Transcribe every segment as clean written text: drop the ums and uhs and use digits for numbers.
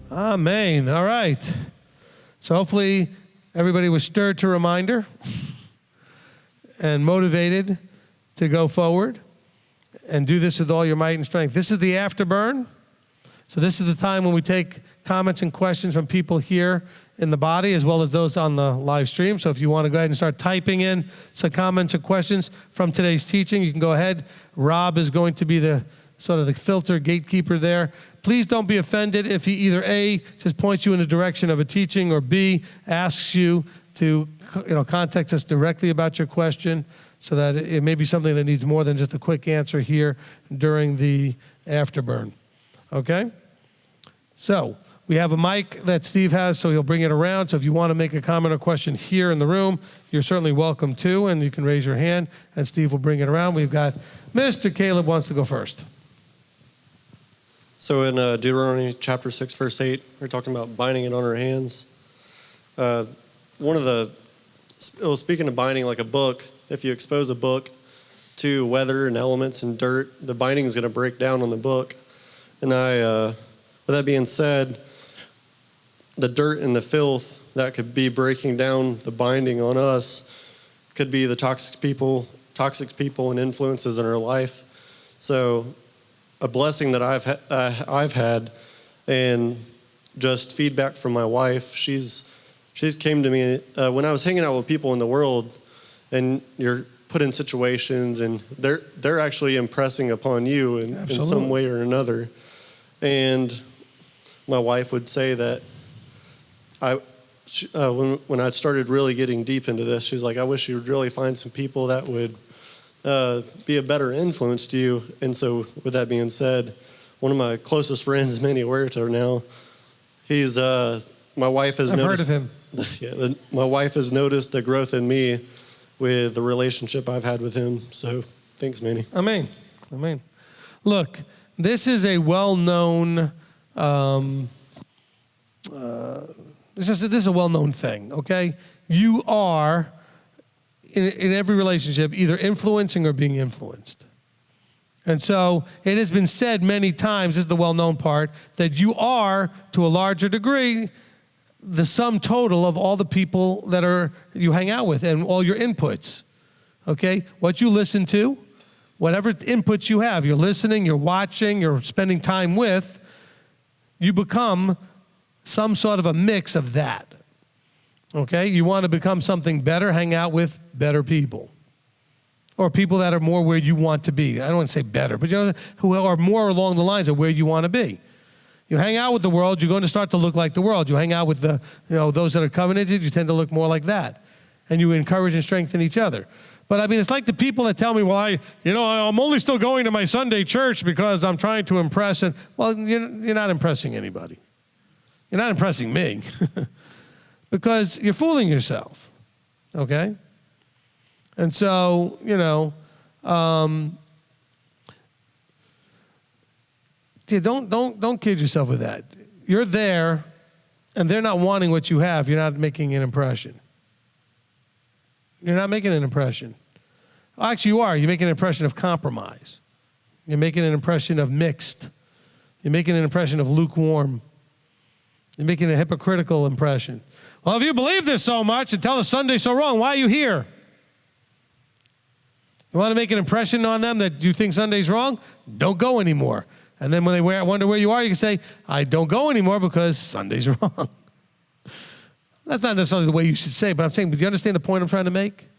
Amen. All right. So hopefully everybody was stirred to reminder and motivated to go forward and do this with all your might and strength. This is the Afterburn. So this is the time when we take comments and questions from people here in the body as well as those on the live stream. So if you want to go ahead and start typing in some comments or questions from today's teaching, you can go ahead. Rob is going to be the sort of the filter gatekeeper there. Please don't be offended if he either A, just points you in the direction of a teaching, or B, asks you to contact us directly about your question, so that it may be something that needs more than just a quick answer here during the Afterburn. Okay? So we have a mic that Steve has, so he'll bring it around. So if you want to make a comment or question here in the room, you're certainly welcome to, and you can raise your hand, and Steve will bring it around. We've got Mr. Caleb wants to go first. So in Deuteronomy chapter 6, verse 8, we're talking about binding it on our hands. It was speaking of binding like a book. If you expose a book to weather and elements and dirt, the binding is going to break down on the book. And with that being said, the dirt and the filth that could be breaking down the binding on us could be the toxic people and influences in our life. So a blessing that I've had, and just feedback from my wife. She's came to me when I was hanging out with people in the world, and you're put in situations, and they're actually impressing upon you in some way or another. And my wife would say that when I started really getting deep into this, she's like, I wish you would really find some people that would be a better influence to you. And so with that being said, one of my closest friends, Manny Huerta now, he's, my wife has noticed. I've heard of him. Yeah, my wife has noticed the growth in me with the relationship I've had with him. So thanks, Manny. Amen. Amen. Look, this is a well-known, this is a well-known thing, okay? You are, in every relationship, either influencing or being influenced. And so it has been said many times, this is the well-known part, that you are, to a larger degree, the sum total of all the people that you hang out with and all your inputs, okay? What you listen to, whatever inputs you have, you're listening, you're watching, you're spending time with, you become some sort of a mix of that, okay? You want to become something better, hang out with better people, or people that are more where you want to be. I don't want to say better, but who are more along the lines of where you want to be. You hang out with the world, you're going to start to look like the world. You hang out with those that are covenanted, you tend to look more like that. And you encourage and strengthen each other. But I mean, it's like the people that tell me, well, I'm only still going to my Sunday church because I'm trying to impress. And well, you're not impressing anybody. You're not impressing me because you're fooling yourself, okay? And so, don't kid yourself with that. You're there, and they're not wanting what you have. You're not making an impression. You're not making an impression. Well, actually, you are. You're making an impression of compromise. You're making an impression of mixed. You're making an impression of lukewarm. You're making a hypocritical impression. Well, if you believe this so much and tell us Sunday's so wrong, why are you here? You want to make an impression on them that you think Sunday's wrong? Don't go anymore. And then when they wonder where you are, you can say, I don't go anymore because Sunday's wrong. That's not necessarily the way you should say, but I'm saying, do you understand the point I'm trying to make?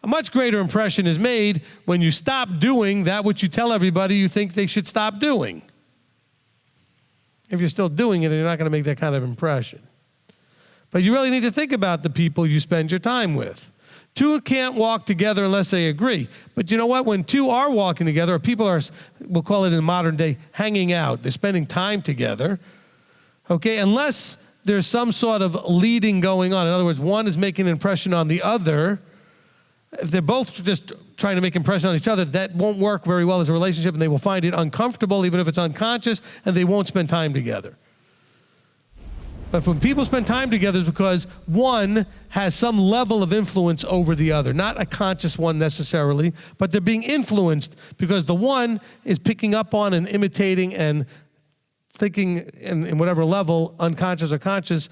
A much greater impression is made when you stop doing that which you tell everybody you think they should stop doing. If you're still doing it, you're not going to make that kind of impression. But you really need to think about the people you spend your time with. Two can't walk together unless they agree. But you know what? When two are walking together, or people are, we'll call it in modern day, hanging out, they're spending time together, okay, unless there's some sort of leading going on. In other words, one is making an impression on the other. If they're both just trying to make an impression on each other, that won't work very well as a relationship, and they will find it uncomfortable, even if it's unconscious, and they won't spend time together. But when people spend time together, it's because one has some level of influence over the other. Not a conscious one necessarily, but they're being influenced because the one is picking up on and imitating and thinking in whatever level, unconscious or conscious,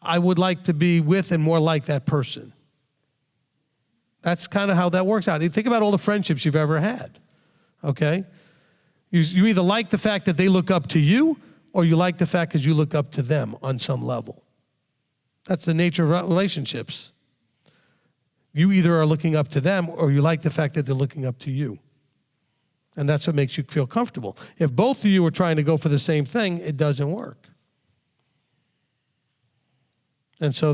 I would like to be with and more like that person. That's kind of how that works out. You think about all the friendships you've ever had, okay? You either like the fact that they look up to you, or you like the fact because you look up to them on some level. That's the nature of relationships. You either are looking up to them, or you like the fact that they're looking up to you. And that's what makes you feel comfortable. If both of you are trying to go for the same thing, it doesn't work. And so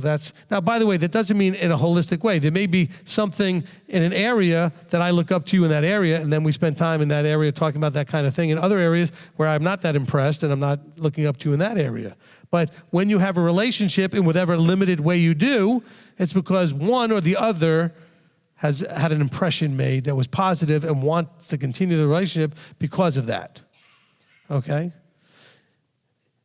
now, by the way, that doesn't mean in a holistic way. There may be something in an area that I look up to you in that area, and then we spend time in that area talking about that kind of thing. In other areas where I'm not that impressed and I'm not looking up to you in that area. But when you have a relationship in whatever limited way you do, it's because one or the other has had an impression made that was positive and wants to continue the relationship because of that. Okay?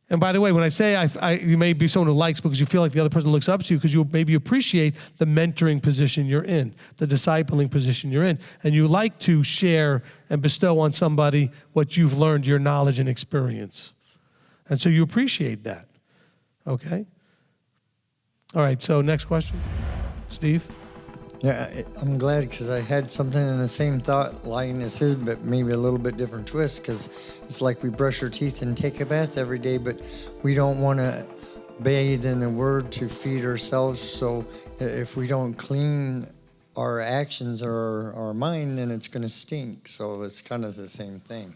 And by the way, when I say you may be someone who likes because you feel like the other person looks up to you because you maybe appreciate the mentoring position you're in, the discipling position you're in, and you like to share and bestow on somebody what you've learned, your knowledge and experience. And so you appreciate that. Okay? All right, so next question. Steve? Yeah, I'm glad because I had something in the same thought line as his, but maybe a little bit different twist, because it's like we brush our teeth and take a bath every day, but we don't want to bathe in the Word to feed ourselves. So if we don't clean our actions or our mind, then it's going to stink. So it's kind of the same thing.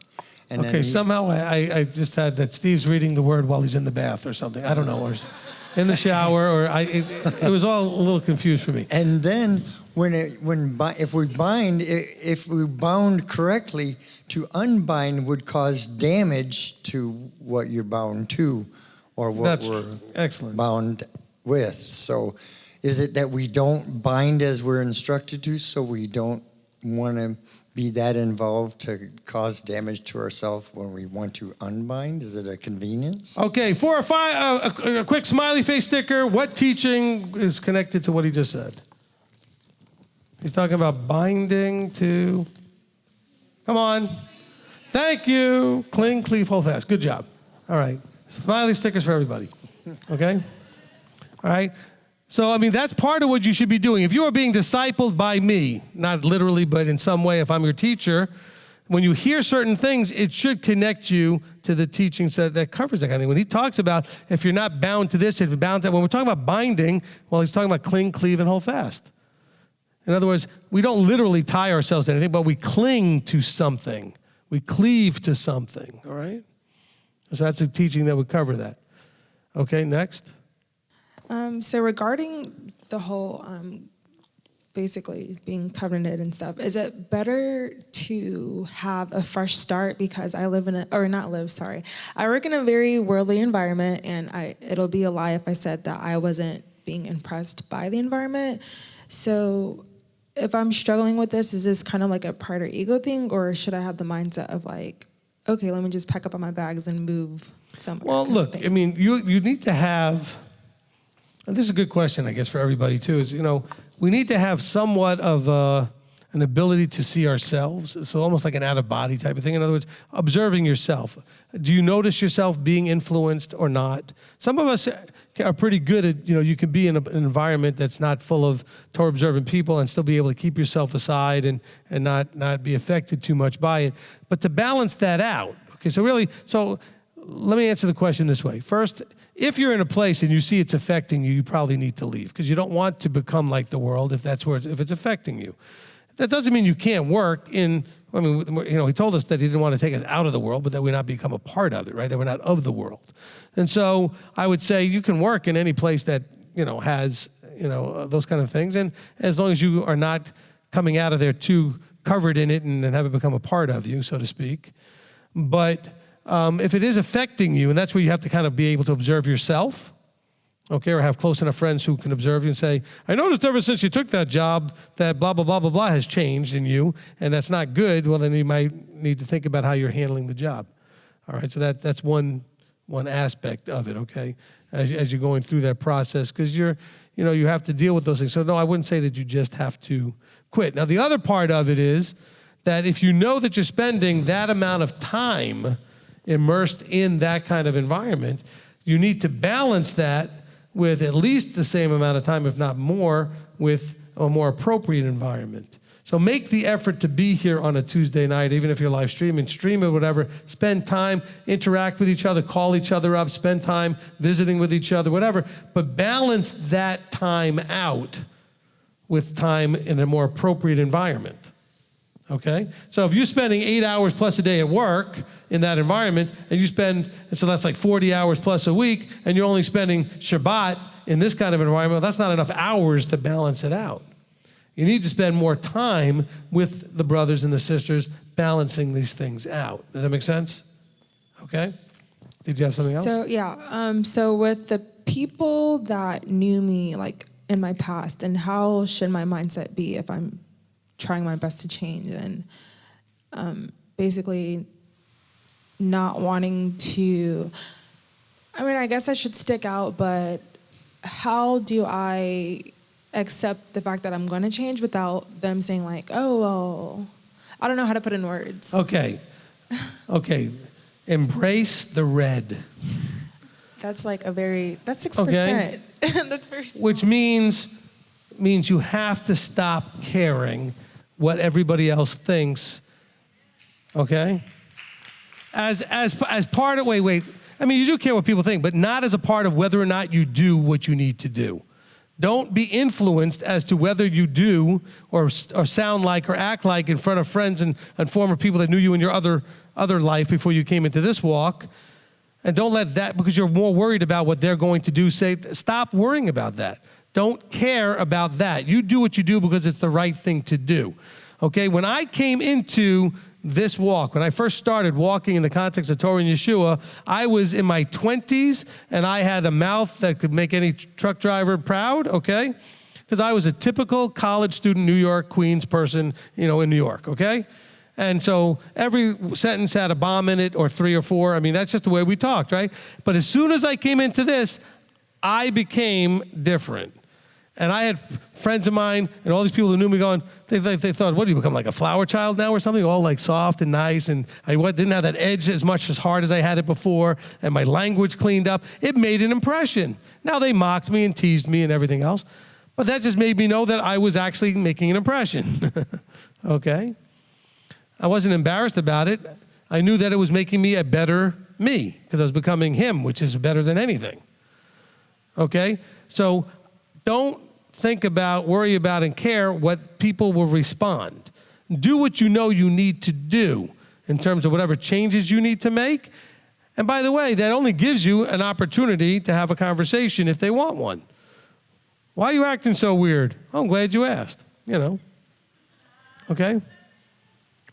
And okay, somehow I just had that Steve's reading the Word while he's in the bath or something. I don't know. Or in the shower, or it was all a little confused for me. And then if we bound correctly, to unbind would cause damage to what you're bound to, or what we're excellent. Bound with. So, is it that we don't bind as we're instructed to, so we don't want to be that involved to cause damage to ourselves when we want to unbind? Is it a convenience? Okay, 4 or 5, a quick smiley face sticker. What teaching is connected to what he just said? He's talking about binding to, come on. Thank you. Cling, cleave, hold fast. Good job. All right. Smiley stickers for everybody. Okay? All right. So, I mean, that's part of what you should be doing. If you are being discipled by me, not literally, but in some way, if I'm your teacher, when you hear certain things, it should connect you to the teachings that covers that kind of thing. When he talks about if you're not bound to this, if you're bound to that, when we're talking about binding, well, he's talking about cling, cleave, and hold fast. In other words, we don't literally tie ourselves to anything, but we cling to something. We cleave to something, all right? So that's a teaching that would cover that. Okay, next. So regarding the whole, basically being covenanted and stuff, is it better to have a fresh start? Because I work in a very worldly environment, and it'll be a lie if I said that I wasn't being impressed by the environment. So if I'm struggling with this, is this kind of like a pride or ego thing, or should I have the mindset of like, okay, let me just pack up on my bags and move somewhere? Well, look, I mean, you need to have, and this is a good question, I guess, for everybody too, is, we need to have somewhat of an ability to see ourselves, so almost like an out-of-body type of thing. In other words, observing yourself. Do you notice yourself being influenced or not? Some of us are pretty good at, you can be in an environment that's not full of Torah observant people and still be able to keep yourself aside and not be affected too much by it. But to balance that out, okay, so let me answer the question this way. First, if you're in a place and you see it's affecting you, you probably need to leave because you don't want to become like the world if it's affecting you. That doesn't mean you can't work he told us that he didn't want to take us out of the world, but that we not become a part of it, right? That we're not of the world. And so I would say you can work in any place that, has, those kind of things. And as long as you are not coming out of there too covered in it and have it become a part of you, so to speak. But if it is affecting you, and that's where you have to kind of be able to observe yourself, okay, or have close enough friends who can observe you and say, I noticed ever since you took that job that blah, blah, blah, blah, blah has changed in you, and that's not good. Well, then you might need to think about how you're handling the job. All right, so that's one aspect of it, okay, as you're going through that process, because you have to deal with those things. So no, I wouldn't say that you just have to quit. Now, the other part of it is that if you know that you're spending that amount of time immersed in that kind of environment. You need to balance that with at least the same amount of time, if not more, with a more appropriate environment. So make the effort to be here on a Tuesday night, even if you're live streaming, stream it, whatever. Spend time, interact with each other, call each other up, spend time visiting with each other, whatever. But balance that time out with time in a more appropriate environment. Okay? So if you're spending 8 hours plus a day at work in that environment, and so that's like 40 hours plus a week, and you're only spending Shabbat in this kind of environment, well, that's not enough hours to balance it out. You need to spend more time with the brothers and the sisters balancing these things out. Does that make sense? Okay? Did you have something else? So, yeah. So with the people that knew me, like, in my past, and how should my mindset be if I'm trying my best to change and basically not wanting to, I guess I should stick out, but how do I accept the fact that I'm going to change without them saying like, oh, well, I don't know how to put in words. Okay. Embrace the red. That's like that's 6%. Okay. That's very small. Which means you have to stop caring what everybody else thinks. Okay? As part of, wait. You do care what people think, but not as a part of whether or not you do what you need to do. Don't be influenced as to whether you do or sound like or act like in front of friends and former people that knew you in your other life before you came into this walk. And don't let that, because you're more worried about what they're going to do, stop worrying about that. Don't care about that. You do what you do because it's the right thing to do. Okay? When I came into this walk, when I first started walking in the context of Torah and Yeshua, I was in my 20s and I had a mouth that could make any truck driver proud, okay? Because I was a typical college student, New York, Queens person, in New York, okay? And so every sentence had a bomb in it or 3 or 4. That's just the way we talked, right? But as soon as I came into this, I became different. And I had friends of mine and all these people who knew me going, they thought, what, do you become like a flower child now or something? All like soft and nice. And I didn't have that edge as hard as I had it before. And my language cleaned up. It made an impression. Now they mocked me and teased me and everything else. But that just made me know that I was actually making an impression. Okay? I wasn't embarrassed about it. I knew that it was making me a better me because I was becoming him, which is better than anything. Okay? So don't worry about, and care what people will respond. Do what you know you need to do in terms of whatever changes you need to make. And by the way, that only gives you an opportunity to have a conversation if they want one. Why are you acting so weird? Oh, I'm glad you asked, Okay?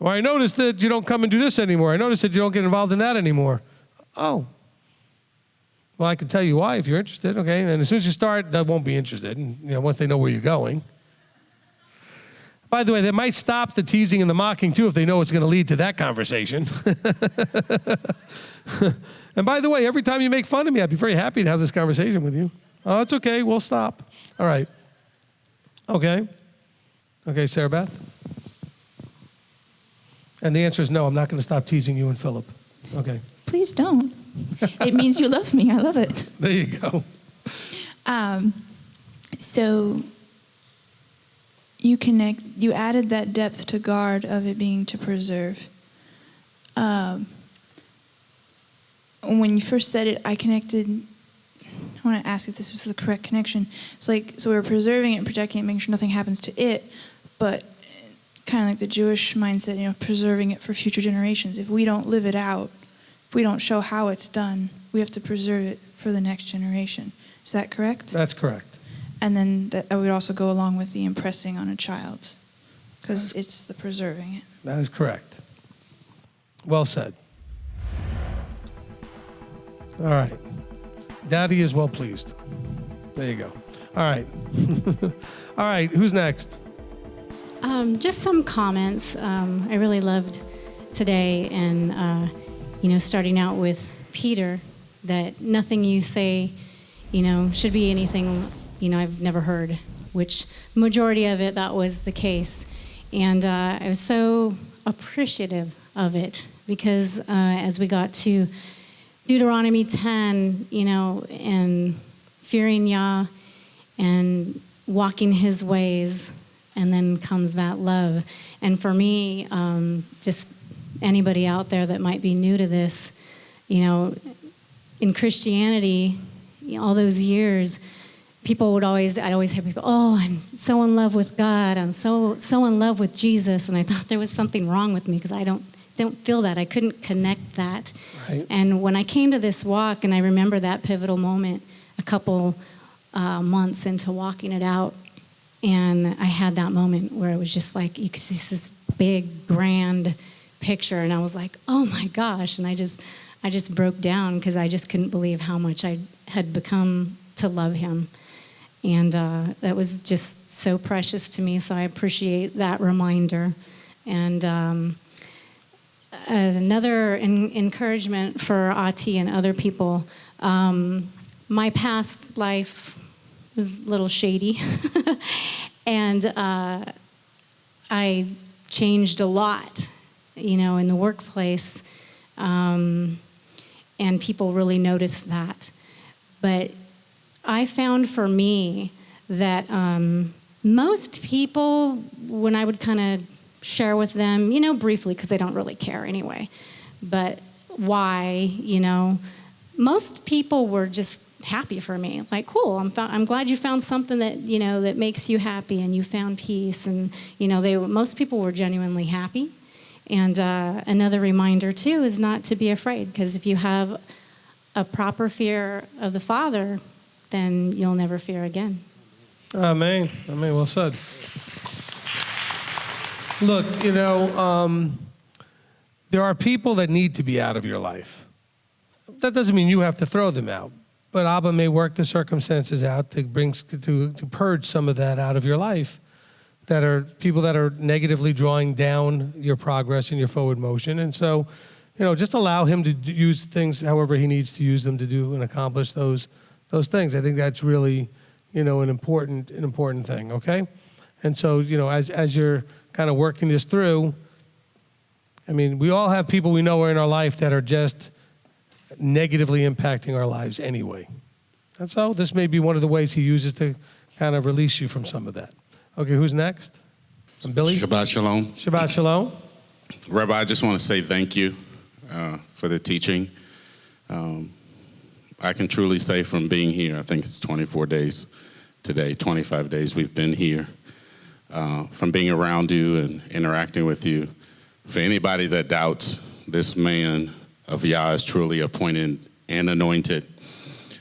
Or I noticed that you don't come and do this anymore. I noticed that you don't get involved in that anymore. Oh. Well, I can tell you why if you're interested, okay? And as soon as you start, they won't be interested, once they know where you're going. By the way, they might stop the teasing and the mocking, too, if they know it's going to lead to that conversation. And by the way, every time you make fun of me, I'd be very happy to have this conversation with you. Oh, it's okay. We'll stop. All right. Okay. Okay, Sarah Beth? And the answer is no, I'm not going to stop teasing you and Philip. Okay. Please don't. It means you love me. I love it. There you go. So you added that depth to guard of it being to preserve. When you first said it, I want to ask if this is the correct connection. It's like, so we're preserving it and protecting it, making sure nothing happens to it, but kind of like the Jewish mindset, preserving it for future generations. If we don't live it out, if we don't show how it's done, we have to preserve it for the next generation. Is that correct? That's correct. And then that would also go along with the impressing on a child, because it's the preserving it. That is correct. Well said. All right. Daddy is well pleased. There you go. All right. All right, who's next? Just some comments. I really loved today, and starting out with Peter, that nothing you say, should be anything, I've never heard, which the majority of it, that was the case. And I was so appreciative of it, because as we got to Deuteronomy 10, and fearing Yah and walking his ways, and then comes that love. And for me, just anybody out there that might be new to this, in Christianity, all those years, I'd always hear people, oh, I'm so in love with God, I'm so in love with Jesus, and I thought there was something wrong with me because I don't feel that. I couldn't connect that. Right. And when I came to this walk, and I remember that pivotal moment a couple months into walking it out, and I had that moment where it was just like, you could see this big, grand picture, and I was like, oh my gosh, and I just broke down because I just couldn't believe how much I had become to love him. And that was just so precious to me, so I appreciate that reminder. And another encouragement for Ati and other people, my past life was a little shady, and I changed a lot, in the workplace, and people really noticed that. But I found for me that most people, when I would kind of share with them, briefly, because they don't really care anyway, but why, most people were just happy for me. Like, cool, I'm glad you found something that, that makes you happy, and you found peace. And, most people were genuinely happy. And another reminder, too, is not to be afraid, because if you have a proper fear of the Father, then you'll never fear again. Amen. Amen. Well said. Look, there are people that need to be out of your life. That doesn't mean you have to throw them out. But Abba may work the circumstances out to purge some of that out of your life, that are people that are negatively drawing down your progress and your forward motion. And so, just allow him to use things however he needs to use them to do and accomplish those things. I think that's really, an important thing, okay? And so, as you're kind of working this through, we all have people we know in our life that are just negatively impacting our lives anyway. And so this may be one of the ways he uses to kind of release you from some of that. Okay, who's next? Billy? Shabbat Shalom. Shabbat Shalom. Rabbi, I just want to say thank you for the teaching. I can truly say from being here, I think it's 24 days today, 25 days we've been here, from being around you and interacting with you. For anybody that doubts this man of Yah is truly appointed and anointed,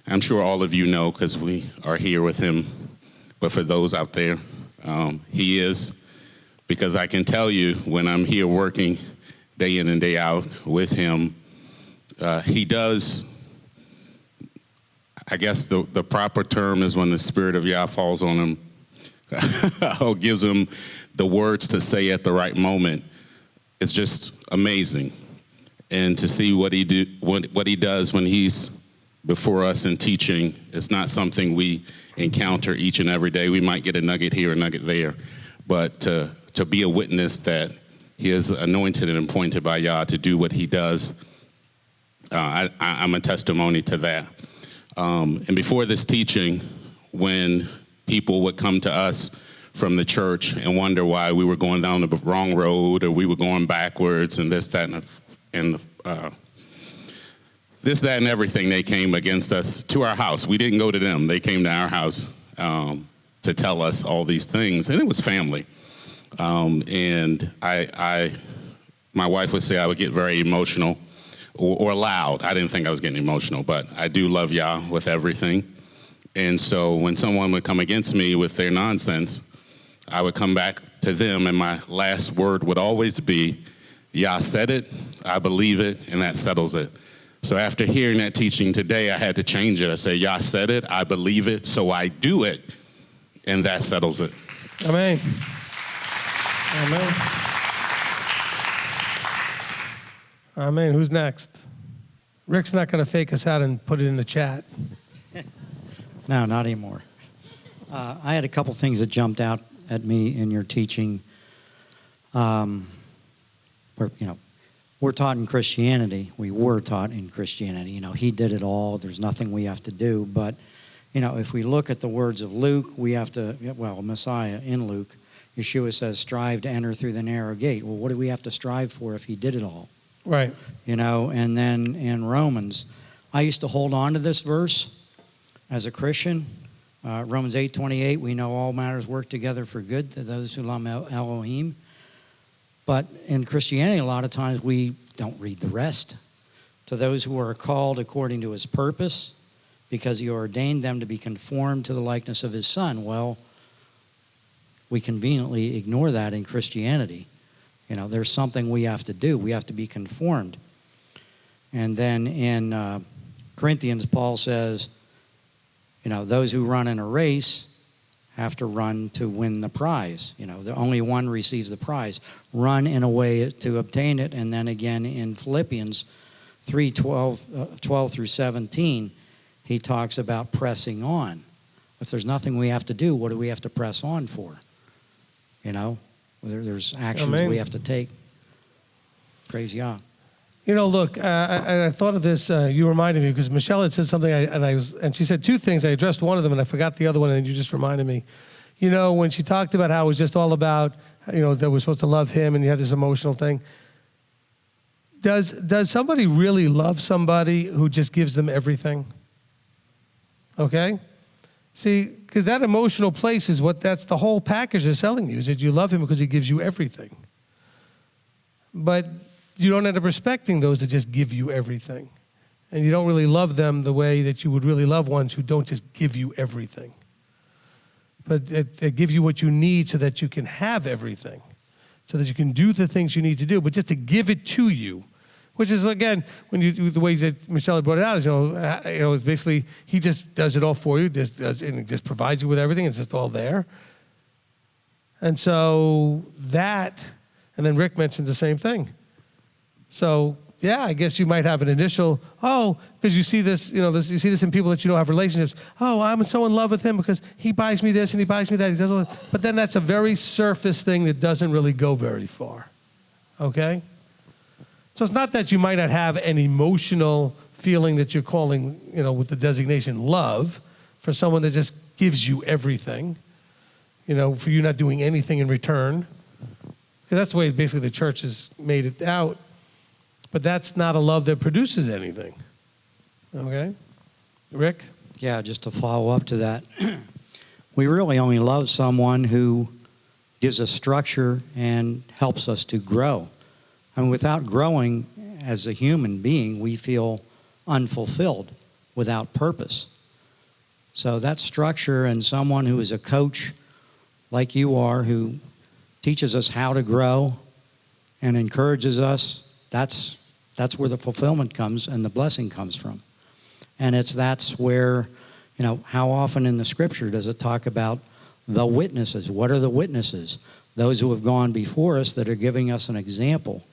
I'm sure all of you know because we are here with him. But for those out there, he is, because I can tell you when I'm here working day in and day out with him, he does, I guess the proper term is when the Spirit of Yah falls on him, or gives him the words to say at the right moment. It's just amazing. And to see what he does when he's before us and teaching, it's not something we encounter each and every day. We might get a nugget here, a nugget there, but to be a witness that he is anointed and appointed by Yah to do what he does, I'm a testimony to that. And before this teaching, when people would come to us from the church and wonder why we were going down the wrong road or we were going backwards and this, that, and this, that, and everything, they came against us to our house. We didn't go to them. They came to our house to tell us all these things, and it was family. And my wife would say I would get very emotional or loud. I didn't think I was getting emotional, but I do love Yah with everything. And so when someone would come against me with their nonsense, I would come back to them, and my last word would always be, Yah said it, I believe it, and that settles it. So after hearing that teaching today, I had to change it. I said, Yah said it, I believe it, so I do it, and that settles it. Amen. Amen. Amen. Who's next? Rick's not going to fake us out and put it in the chat. No, not anymore. I had a couple things that jumped out at me in your teaching. One we're taught in Christianity. We were taught in Christianity. You know, he did it all. There's nothing we have to do. But, you know, if we look at the words of Luke, we have to, well, Messiah in Luke, Yeshua says, strive to enter through the narrow gate. Well, what do we have to strive for if he did it all? Right. You know, and then in Romans, I used to hold on to this verse as a Christian. Romans 8:28, we know all matters work together for good to those who love Elohim. But in Christianity, a lot of times we don't read the rest. To those who are called according to his purpose, because he ordained them to be conformed to the likeness of his Son. Well, we conveniently ignore that in Christianity. You know, there's something we have to do. We have to be conformed. And then in Corinthians, Paul says, you know, those who run in a race have to run to win the prize. You know, the only one receives the prize. Run in a way to obtain it. And then again in Philippians 3:12 through 17, he talks about pressing on. If there's nothing we have to do, what do we have to press on for? You know, there's actions we have to take. Praise Yah. You know, look, I thought of this. You reminded me because Michelle had said something, and she said two things. I addressed one of them, and I forgot the other one, and you just reminded me. You know, when she talked about how it was just all about, you know, that we're supposed to love him, and you had this emotional thing. Does somebody really love somebody who just gives them everything? Okay? See, because that emotional place is that's the whole package they're selling you, is that you love him because he gives you everything. But you don't end up respecting those that just give you everything. And you don't really love them the way that you would really love ones who don't just give you everything. But they give you what you need so that you can have everything, so that you can do the things you need to do, but just to give it to you. Which is, again, when you do the ways that Michelle brought it out, is, it's basically he just does it all for you, and he just provides you with everything. It's just all there. And so that, and then Rick mentioned the same thing. So, yeah, I guess you might have an initial, because you see this, you see this in people that you don't have relationships. Oh, I'm so in love with him because he buys me this and he buys me that. He does all that. But then that's a very surface thing that doesn't really go very far. Okay? So it's not that you might not have an emotional feeling that you're calling, with the designation love for someone that just gives you everything, for you not doing anything in return. Because that's the way basically the church has made it out. But that's not a love that produces anything. Okay? Rick? Yeah, just to follow up to that. We really only love someone who gives us structure and helps us to grow. I mean, without growing as a human being, we feel unfulfilled, without purpose. So that structure and someone who is a coach like you are, who teaches us how to grow and encourages us, that's where the fulfillment comes and the blessing comes from. And that's where, how often in the scripture does it talk about the witnesses? What are the witnesses? Those who have gone before us that are giving us an example.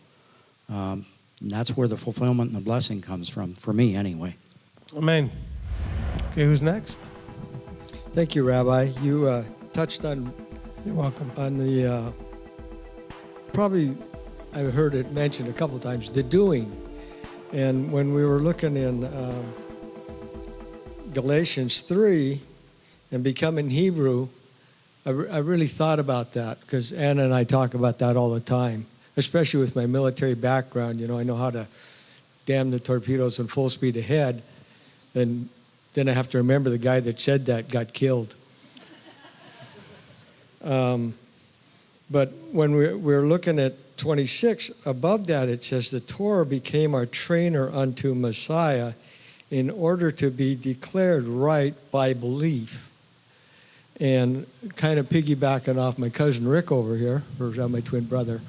And that's where the fulfillment and the blessing comes from, for me anyway. Amen. Okay, who's next? Thank you, Rabbi. You touched on. You're welcome. On the probably I've heard it mentioned a couple of times, the doing. And when we were looking in Galatians 3 and becoming Hebrew, I really thought about that because Anna and I talk about that all the time. Especially with my military background, I know how to damn the torpedoes in full speed ahead. And then I have to remember the guy that said that got killed. But when we're looking at 26, above that it says, the Torah became our trainer unto Messiah in order to be declared right by belief. And kind of piggybacking off my cousin Rick over here, or my twin brother,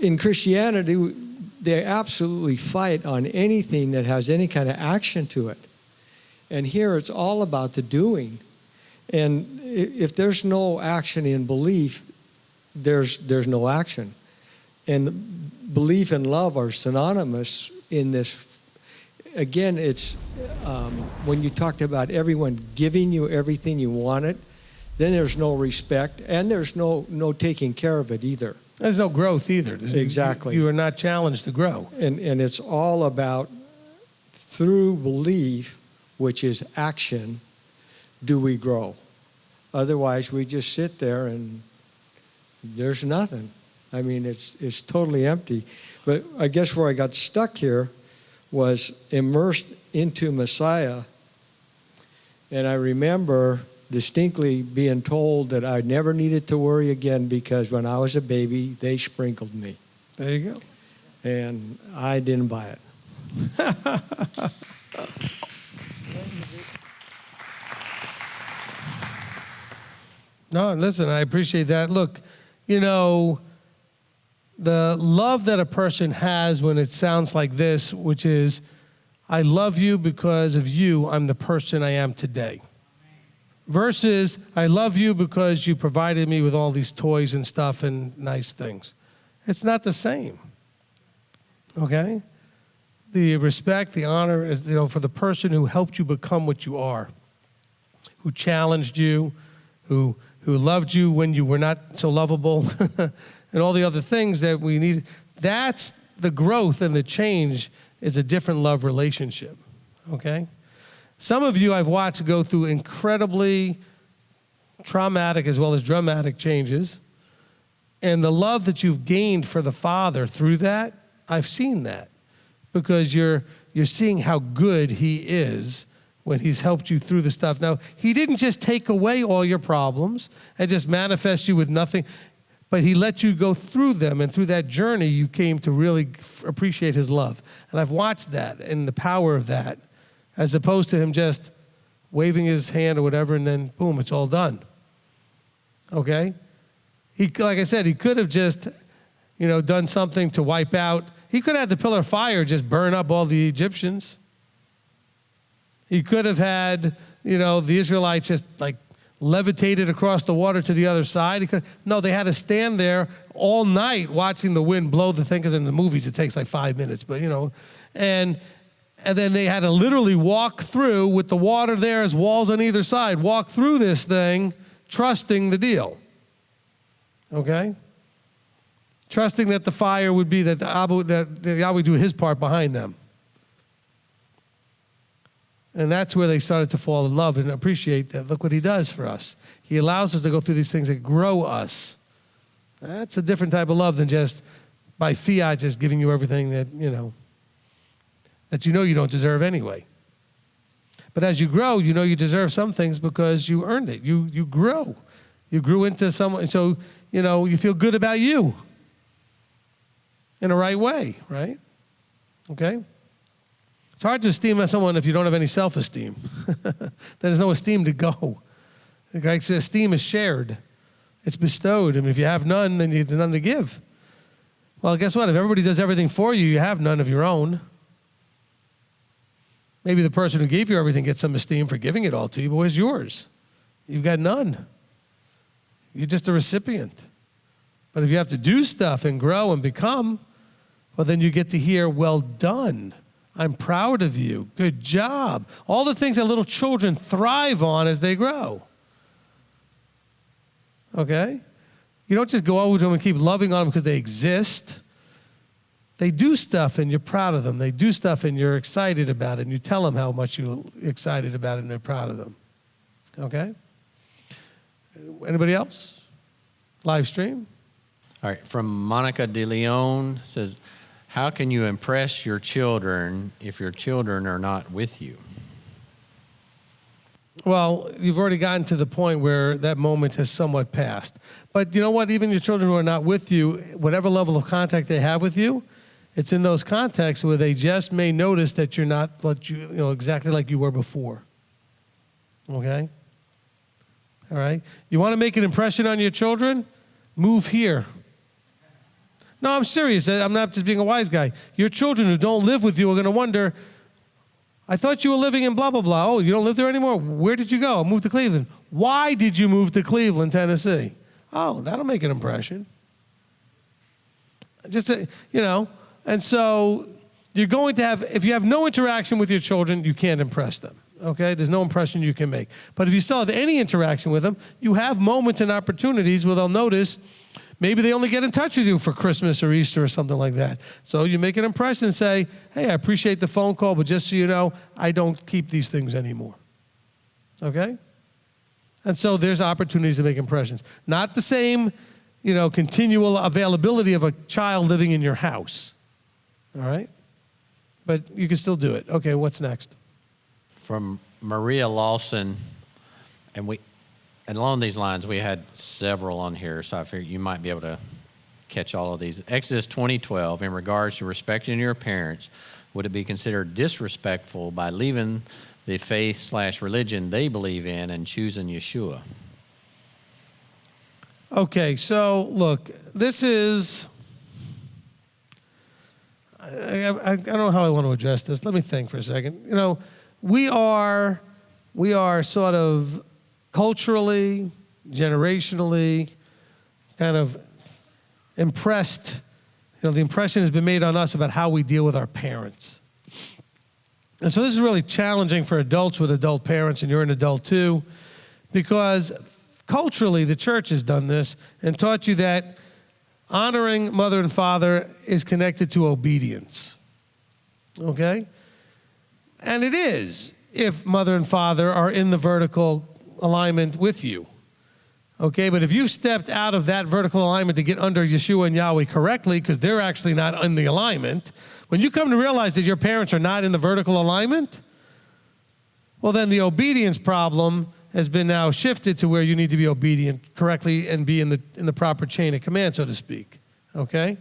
in Christianity, they absolutely fight on anything that has any kind of action to it. And here it's all about the doing. And if there's no action in belief, there's no action. And belief and love are synonymous in this. Again, it's when you talked about everyone giving you everything you wanted, then there's no respect, and there's no taking care of it either. There's no growth either. Exactly. You are not challenged to grow. And it's all about through belief, which is action, do we grow? Otherwise, we just sit there and there's nothing. I mean, it's totally empty. But I guess where I got stuck here was immersed into Messiah. And I remember distinctly being told that I never needed to worry again because when I was a baby, they sprinkled me. There you go. And I didn't buy it. No, listen, I appreciate that. Look, you know, the love that a person has when it sounds like this, which is, I love you because of you, I'm the person I am today. Versus, I love you because you provided me with all these toys and stuff and nice things. It's not the same. Okay? The respect, the honor is, you know, for the person who helped you become what you are, who challenged you, who loved you when you were not so lovable, and all the other things that we need. That's the growth and the change is a different love relationship, okay? Some of you I've watched go through incredibly traumatic as well as dramatic changes, and the love that you've gained for the Father through that, I've seen that, because you're seeing how good He is when He's helped you through the stuff. Now, He didn't just take away all your problems and just manifest you with nothing, but He let you go through them, and through that journey, you came to really appreciate His love. And I've watched that and the power of that, as opposed to Him just waving His hand or whatever, and then boom, it's all done. Okay? Like I said, He could have just, you know, done something to wipe out. He could have had the pillar of fire just burn up all the Egyptians. He could have had, you know, the Israelites just like levitated across the water to the other side. No, they had to stand there all night watching the wind blow the thing, because in the movies it takes like 5 minutes, but you know, and then they had to literally walk through with the water there as walls on either side, walk through this thing, trusting the deal. Okay? Trusting that the fire would be, that the Yahweh would do His part behind them. And that's where they started to fall in love and appreciate that. Look what He does for us. He allows us to go through these things that grow us. That's a different type of love than just by fiat just giving you everything that you know you don't deserve anyway. But as you grow, you know you deserve some things because you earned it. You grow. You grew into someone, so you know you feel good about you in the right way, right? Okay? It's hard to esteem someone if you don't have any self-esteem. There's no esteem to go. Okay? So esteem is shared. It's bestowed. I mean, if you have none, then there's none to give. Well, guess what? If everybody does everything for you, you have none of your own. Maybe the person who gave you everything gets some esteem for giving it all to you, but where's yours? You've got none. You're just a recipient. But if you have to do stuff and grow and become, well, then you get to hear, well done. I'm proud of you. Good job. All the things that little children thrive on as they grow. Okay? You don't just go over to them and keep loving on them because they exist. They do stuff and you're proud of them. They do stuff and you're excited about it, and you tell them how much you're excited about it and they're proud of them. Okay? Anybody else? Live stream? All right, from Monica de Leon says, how can you impress your children if your children are not with you? Well, you've already gotten to the point where that moment has somewhat passed. But you know what? Even your children who are not with you, whatever level of contact they have with you, it's in those contexts where they just may notice that you're not exactly like you were before. Okay? All right? You want to make an impression on your children? Move here. No, I'm serious. I'm not just being a wise guy. Your children who don't live with you are going to wonder, I thought you were living in blah, blah, blah. Oh, you don't live there anymore? Where did you go? I moved to Cleveland. Why did you move to Cleveland, Tennessee? Oh, that'll make an impression. Just, and so you're going to have, if you have no interaction with your children, you can't impress them, okay? There's no impression you can make. But if you still have any interaction with them, you have moments and opportunities where they'll notice, Maybe they only get in touch with you for Christmas or Easter or something like that. So you make an impression and say, hey, I appreciate the phone call, but just so you know, I don't keep these things anymore. Okay? And so there's opportunities to make impressions. Not the same, continual availability of a child living in your house. All right? But you can still do it. Okay, what's next? From Maria Lawson, and along these lines, we had several on here, so I figured you might be able to catch all of these. Exodus 20:12, in regards to respecting your parents, would it be considered disrespectful by leaving the faith/religion they believe in and choosing Yeshua? Okay, so look, this is, I don't know how I want to address this. Let me think for a second. We are sort of culturally, generationally, kind of impressed. The impression has been made on us about how we deal with our parents. And so this is really challenging for adults with adult parents, and you're an adult too, because culturally the church has done this and taught you that honoring mother and father is connected to obedience. Okay? And it is, if mother and father are in the vertical alignment with you. Okay, but if you've stepped out of that vertical alignment to get under Yeshua and Yahweh correctly, because they're actually not in the alignment, when you come to realize that your parents are not in the vertical alignment, well, then the obedience problem has been now shifted to where you need to be obedient correctly and be in the proper chain of command, so to speak. Okay?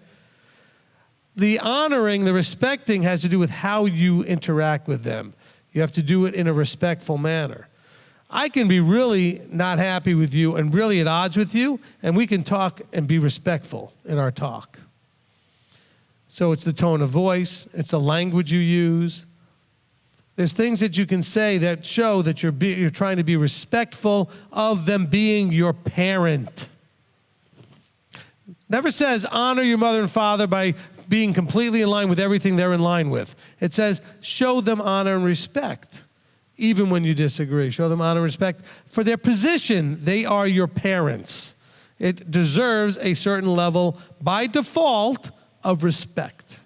The honoring, the respecting has to do with how you interact with them. You have to do it in a respectful manner. I can be really not happy with you and really at odds with you, and we can talk and be respectful in our talk. So it's the tone of voice, it's the language you use. There's things that you can say that show that you're trying to be respectful of them being your parent. Never says honor your mother and father by being completely in line with everything they're in line with. It says show them honor and respect. Even when you disagree, show them honor and respect for their position. They are your parents. It deserves a certain level, by default, of respect.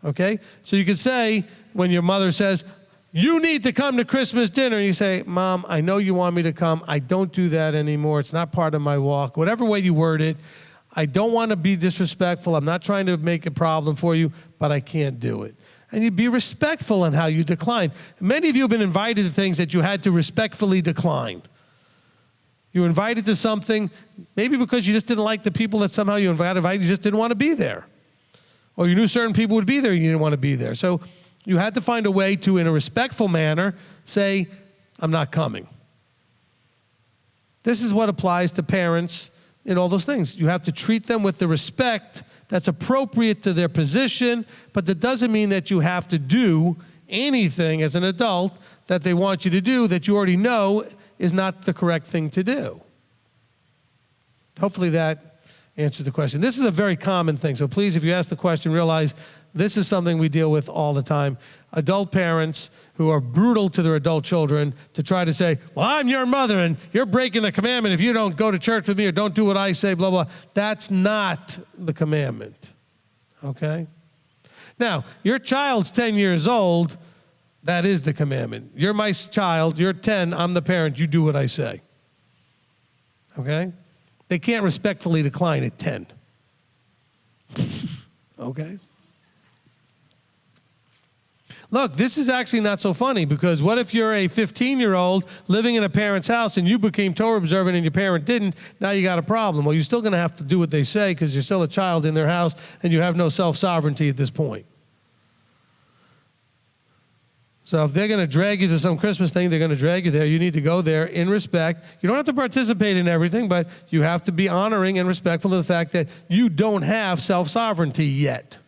Okay? So you could say, when your mother says, you need to come to Christmas dinner, and you say, Mom, I know you want me to come. I don't do that anymore. It's not part of my walk. Whatever way you word it, I don't want to be disrespectful. I'm not trying to make a problem for you, but I can't do it. And you be respectful in how you decline. Many of you have been invited to things that you had to respectfully decline. You were invited to something, maybe because you just didn't like the people that somehow you invited, you just didn't want to be there. Or you knew certain people would be there and you didn't want to be there. So you had to find a way to, in a respectful manner, say, I'm not coming. This is what applies to parents in all those things. You have to treat them with the respect that's appropriate to their position, but that doesn't mean that you have to do anything as an adult that they want you to do that you already know is not the correct thing to do. Hopefully that answers the question. This is a very common thing, so please, if you ask the question, realize this is something we deal with all the time. Adult parents who are brutal to their adult children to try to say, well, I'm your mother and you're breaking the commandment if you don't go to church with me or don't do what I say, blah, blah. That's not the commandment, okay? Now, your child's 10 years old, that is the commandment. You're my child, you're 10, I'm the parent, you do what I say, okay? They can't respectfully decline at 10, okay? Look, this is actually not so funny, because what if you're a 15-year-old living in a parent's house and you became Torah observant and your parent didn't? Now you got a problem. Well, you're still going to have to do what they say because you're still a child in their house and you have no self-sovereignty at this point. So if they're going to drag you to some Christmas thing, they're going to drag you there. You need to go there in respect. You don't have to participate in everything, but you have to be honoring and respectful of the fact that you don't have self-sovereignty yet.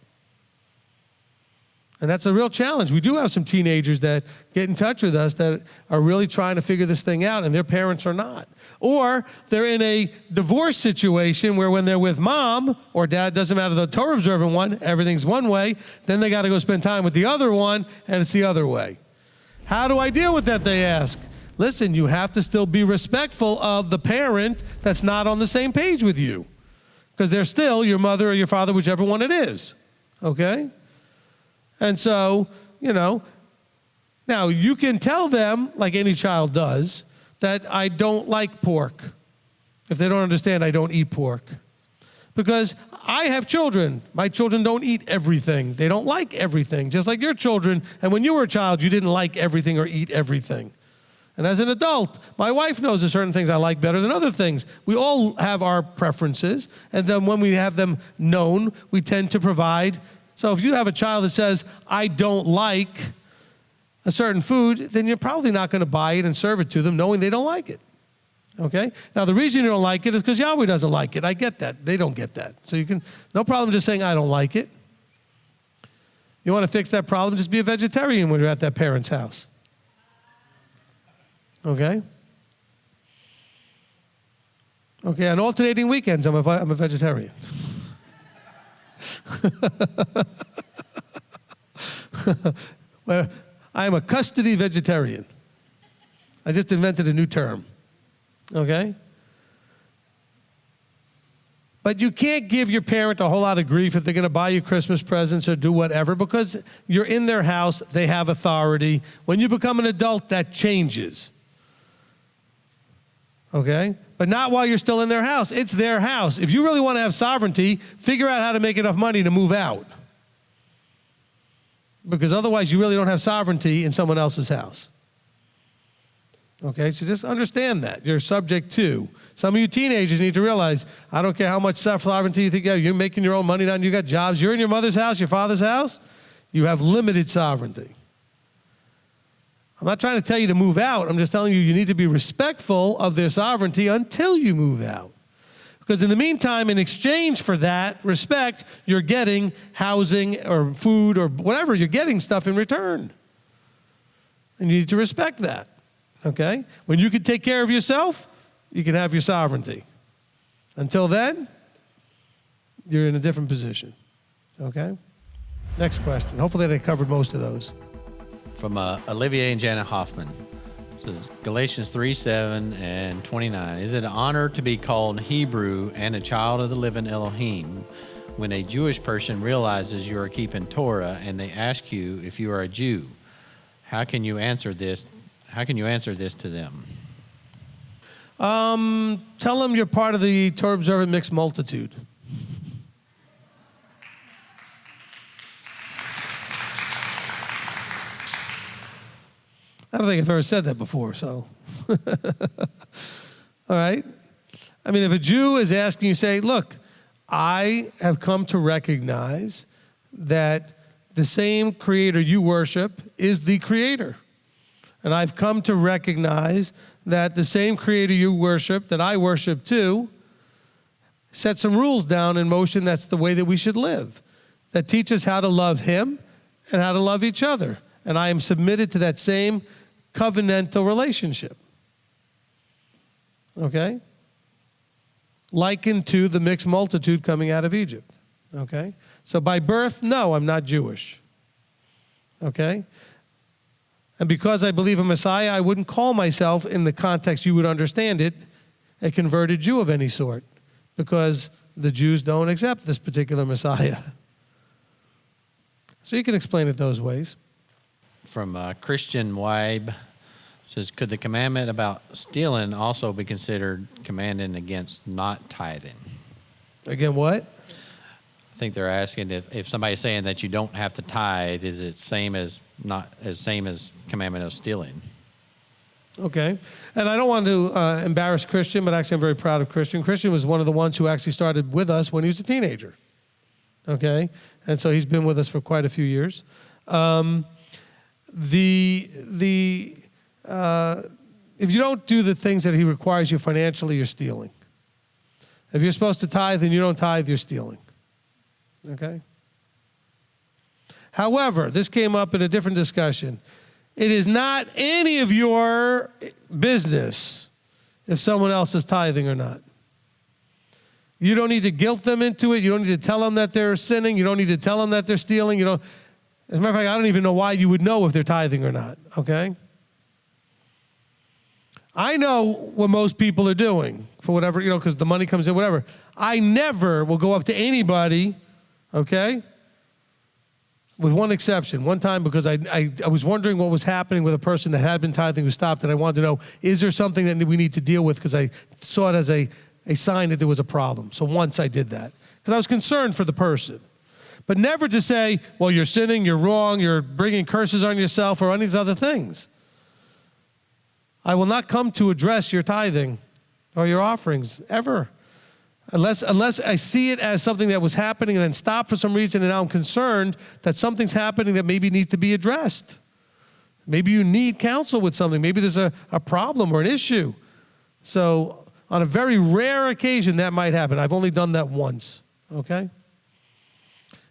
And that's a real challenge. We do have some teenagers that get in touch with us that are really trying to figure this thing out, and their parents are not. Or they're in a divorce situation where when they're with mom or dad, doesn't matter, the Torah observant one, everything's one way, then they got to go spend time with the other one, and it's the other way. How do I deal with that, they ask? Listen, you have to still be respectful of the parent that's not on the same page with you. because they're still your mother or your father, whichever one it is, okay? And so, now you can tell them, like any child does, that I don't like pork. If they don't understand, I don't eat pork. Because I have children. My children don't eat everything. They don't like everything, just like your children. And when you were a child, you didn't like everything or eat everything. And as an adult, my wife knows there's certain things I like better than other things. We all have our preferences. And then when we have them known, we tend to provide. So if you have a child that says, I don't like a certain food, then you're probably not going to buy it and serve it to them knowing they don't like it. Okay? Now, the reason you don't like it is because Yahweh doesn't like it. I get that. They don't get that. So no problem just saying, I don't like it. You want to fix that problem, just be a vegetarian when you're at that parent's house. Okay? Okay, on alternating weekends, I'm a vegetarian. Well, I'm a custody vegetarian. I just invented a new term. Okay? But you can't give your parent a whole lot of grief if they're going to buy you Christmas presents or do whatever, because you're in their house, they have authority. When you become an adult, that changes. Okay? But not while you're still in their house. It's their house. If you really want to have sovereignty, figure out how to make enough money to move out. Because otherwise, you really don't have sovereignty in someone else's house. Okay, so just understand that. You're subject to. Some of you teenagers need to realize, I don't care how much self-sovereignty you think you have, you're making your own money now and you got jobs. You're in your mother's house, your father's house, you have limited sovereignty. I'm not trying to tell you to move out. I'm just telling you you need to be respectful of their sovereignty until you move out. Because in the meantime, in exchange for that respect, you're getting housing or food or whatever. You're getting stuff in return. And you need to respect that. Okay? When you can take care of yourself, you can have your sovereignty. Until then, you're in a different position. Okay? Next question. Hopefully they covered most of those. From Olivier and Janet Hoffman. This is Galatians 3:7 and 29. Is it an honor to be called Hebrew and a child of the living Elohim when a Jewish person realizes you are keeping Torah and they ask you if you are a Jew? How can you answer this? How can you answer this to them? Tell them you're part of the Torah Observant mixed multitude. I don't think I've ever said that before, so. All right? I mean, if a Jew is asking you, say, look, I have come to recognize that the same creator you worship is the creator. And I've come to recognize that the same creator you worship, that I worship too, set some rules down in motion. That's the way that we should live. That teaches how to love him and how to love each other. And I am submitted to that same covenantal relationship. Okay? Likened to the mixed multitude coming out of Egypt. Okay? So by birth, no, I'm not Jewish. Okay? And because I believe in Messiah, I wouldn't call myself, in the context you would understand it, a converted Jew of any sort, because the Jews don't accept this particular Messiah. So you can explain it those ways. From Christian Weib, says, could the commandment about stealing also be considered commanding against not tithing? Again, what? I think they're asking if somebody's saying that you don't have to tithe, is it same as commandment of stealing? Okay. And I don't want to embarrass Christian, but actually I'm very proud of Christian. Christian was one of the ones who actually started with us when he was a teenager. Okay? And so he's been with us for quite a few years. If you don't do the things that he requires you financially, you're stealing. If you're supposed to tithe and you don't tithe, you're stealing. Okay? However, this came up in a different discussion. It is not any of your business if someone else is tithing or not. You don't need to guilt them into it. You don't need to tell them that they're sinning. You don't need to tell them that they're stealing. As a matter of fact, I don't even know why you would know if they're tithing or not, okay? I know what most people are doing for whatever, because the money comes in, whatever. I never will go up to anybody, okay? With one exception. One time because I was wondering what was happening with a person that had been tithing who stopped, and I wanted to know, is there something that we need to deal with? Because I saw it as a sign that there was a problem. So once I did that. Because I was concerned for the person. But never to say, well, you're sinning, you're wrong, you're bringing curses on yourself or on these other things. I will not come to address your tithing or your offerings ever. Unless I see it as something that was happening and then stop for some reason and now I'm concerned that something's happening that maybe needs to be addressed. Maybe you need counsel with something. Maybe there's a problem or an issue. So on a very rare occasion that might happen. I've only done that once, okay?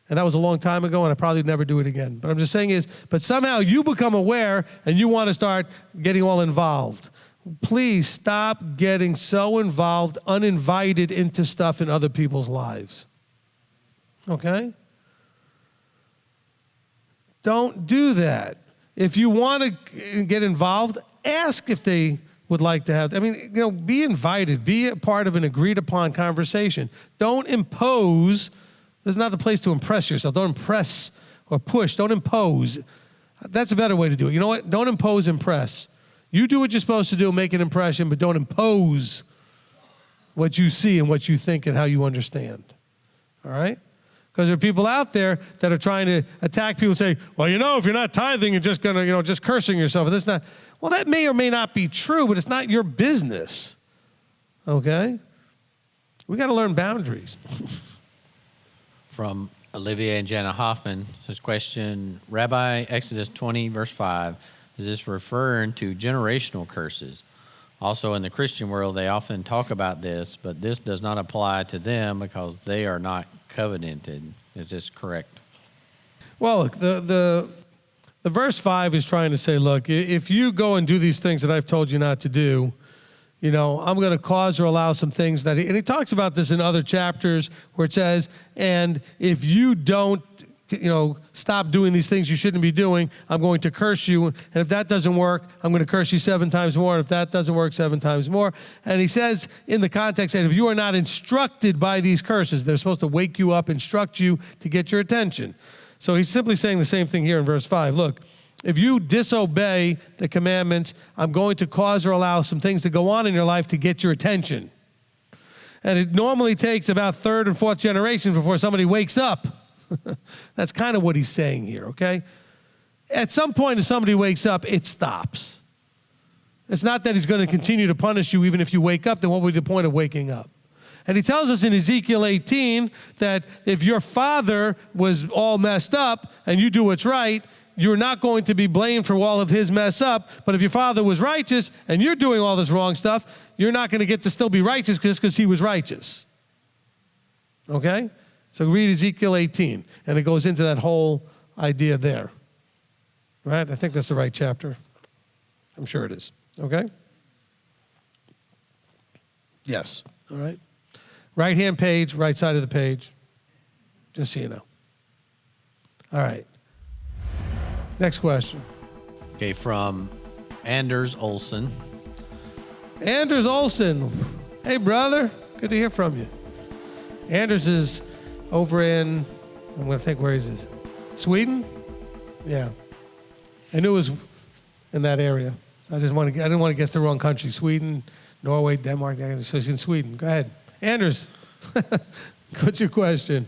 And that was a long time ago, and I probably never do it again. But I'm just saying but somehow you become aware and you want to start getting all involved. Please stop getting so involved, uninvited into stuff in other people's lives. Okay? Don't do that. If you want to get involved, ask if they would like to have. Be invited. Be a part of an agreed upon conversation. Don't impose. This is not the place to impress yourself. Don't impress or push. Don't impose. That's a better way to do it. You know what? Don't impose, impress. You do what you're supposed to do, make an impression, but don't impose what you see and what you think and how you understand. All right? Because there are people out there that are trying to attack people and say, well, if you're not tithing, you're just going to, just cursing yourself. And this not. Well, that may or may not be true, but it's not your business. Okay? We got to learn boundaries. From Olivia and Jana Hoffman, his question, Rabbi, Exodus 20, verse 5, is this referring to generational curses? Also, in the Christian world, they often talk about this, but this does not apply to them because they are not covenanted. Is this correct? Well, look, the verse 5 is trying to say, look, if you go and do these things that I've told you not to do, I'm going to cause or allow some things and he talks about this in other chapters where it says, and if you don't, stop doing these things you shouldn't be doing, I'm going to curse you. And if that doesn't work, I'm going to curse you 7 times more. And if that doesn't work, 7 times more. And he says in the context that if you are not instructed by these curses, they're supposed to wake you up, instruct you to get your attention. So he's simply saying the same thing here in verse 5. Look, if you disobey the commandments, I'm going to cause or allow some things to go on in your life to get your attention. And it normally takes about 3rd and 4th generations before somebody wakes up. That's kind of what he's saying here, okay? At some point, if somebody wakes up, it stops. It's not that he's going to continue to punish you even if you wake up, then what would be the point of waking up? And he tells us in Ezekiel 18 that if your father was all messed up and you do what's right, you're not going to be blamed for all of his mess up. But if your father was righteous and you're doing all this wrong stuff, you're not going to get to still be righteous just because he was righteous. Okay? So read Ezekiel 18, and it goes into that whole idea there. Right? I think that's the right chapter. I'm sure it is. Okay? Yes. All right? Right-hand page, right side of the page. Just so you know. All right. Next question. Okay, from Anders Olson. Anders Olson. Hey, brother. Good to hear from you. Anders is over in, I'm going to think where he is. Sweden? Yeah. I knew it was in that area. I didn't want to guess the wrong country. Sweden, Norway, Denmark. So he's in Sweden. Go ahead. Anders, what's your question?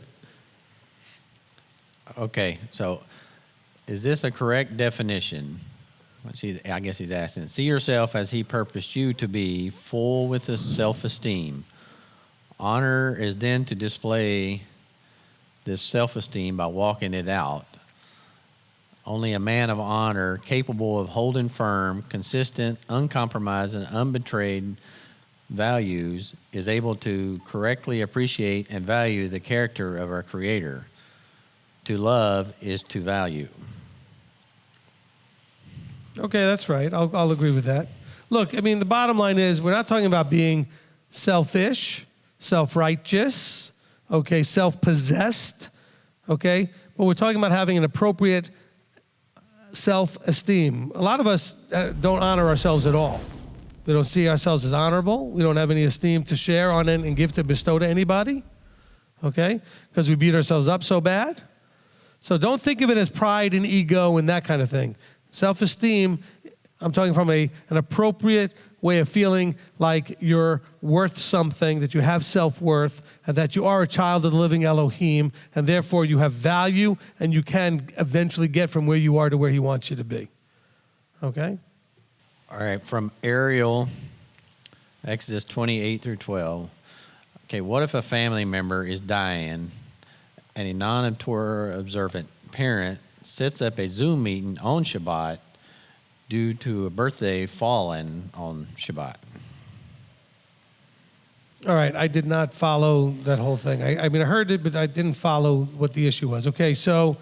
Okay, so is this a correct definition? I guess he's asking. See yourself as he purposed you to be, full with a self-esteem. Honor is then to display this self-esteem by walking it out. Only a man of honor, capable of holding firm, consistent, uncompromising, unbetrayed values, is able to correctly appreciate and value the character of our Creator. To love is to value. Okay, that's right. I'll agree with that. Look, I mean, the bottom line is we're not talking about being selfish, self-righteous, okay, self-possessed, okay? But we're talking about having an appropriate self-esteem. A lot of us don't honor ourselves at all, We don't see ourselves as honorable. We don't have any esteem to share on and give to bestow to anybody, okay? Because we beat ourselves up so bad. So don't think of it as pride and ego and that kind of thing. Self-esteem, I'm talking from an appropriate way of feeling like you're worth something, that you have self-worth, and that you are a child of the living Elohim, and therefore you have value, and you can eventually get from where you are to where he wants you to be. Okay? All right, from Ariel, Exodus 28 through 12. Okay, what if a family member is dying and a non-Torah observant parent sets up a Zoom meeting on Shabbat due to a birthday fallen on Shabbat? All right, I did not follow that whole thing. I mean, I heard it, but I didn't follow what the issue was. Okay, so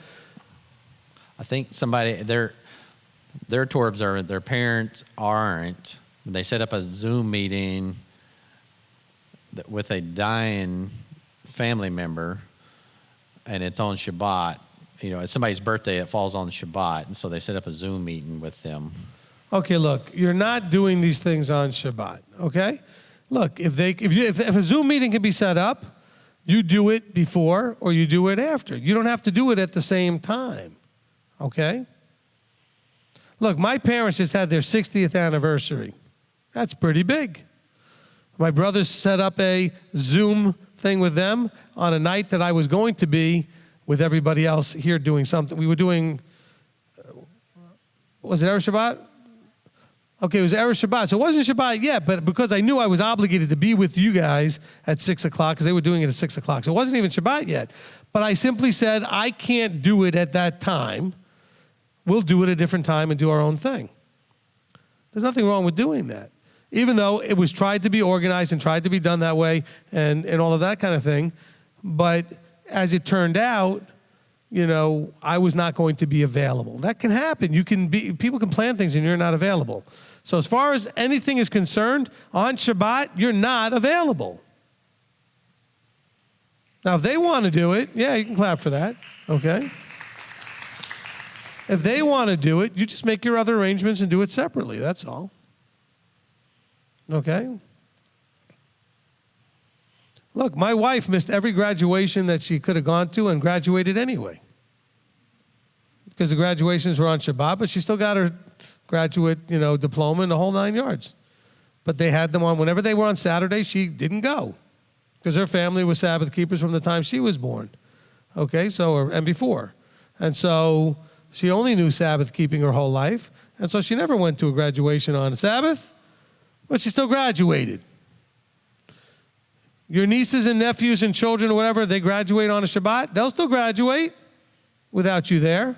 I think somebody, they're Torah observant, their parents aren't. They set up a Zoom meeting with a dying family member, and it's on Shabbat. You know, it's somebody's birthday, it falls on Shabbat, and so they set up a Zoom meeting with them. okay, look, you're not doing these things on Shabbat, okay? Look, if a Zoom meeting can be set up, you do it before or you do it after. You don't have to do it at the same time, okay? Look, my parents just had their 60th anniversary. That's pretty big. My brothers set up a Zoom thing with them on a night that I was going to be with everybody else here doing something. We were doing, was it Erev Shabbat? Okay, it was Erev Shabbat. So it wasn't Shabbat yet, but because I knew I was obligated to be with you guys at 6 o'clock, because they were doing it at 6 o'clock. So it wasn't even Shabbat yet. But I simply said, I can't do it at that time. We'll do it at a different time and do our own thing. There's nothing wrong with doing that. Even though it was tried to be organized and tried to be done that way and all of that kind of thing. But as it turned out, you know, I was not going to be available. That can happen. People can plan things and you're not available. So as far as anything is concerned, on Shabbat, you're not available. Now, if they want to do it, yeah, you can clap for that, okay? If they want to do it, you just make your other arrangements and do it separately, that's all. Okay? Look, my wife missed every graduation that she could have gone to and graduated anyway. Because the graduations were on Shabbat, but she still got her graduate, diploma and the whole 9 yards. But they had them on, whenever they were on Saturday, she didn't go. Because her family was Sabbath keepers from the time she was born. Okay, and before. And so she only knew Sabbath keeping her whole life. And so she never went to a graduation on Sabbath, but she still graduated. Your nieces and nephews and children or whatever, they graduate on a Shabbat, they'll still graduate without you there.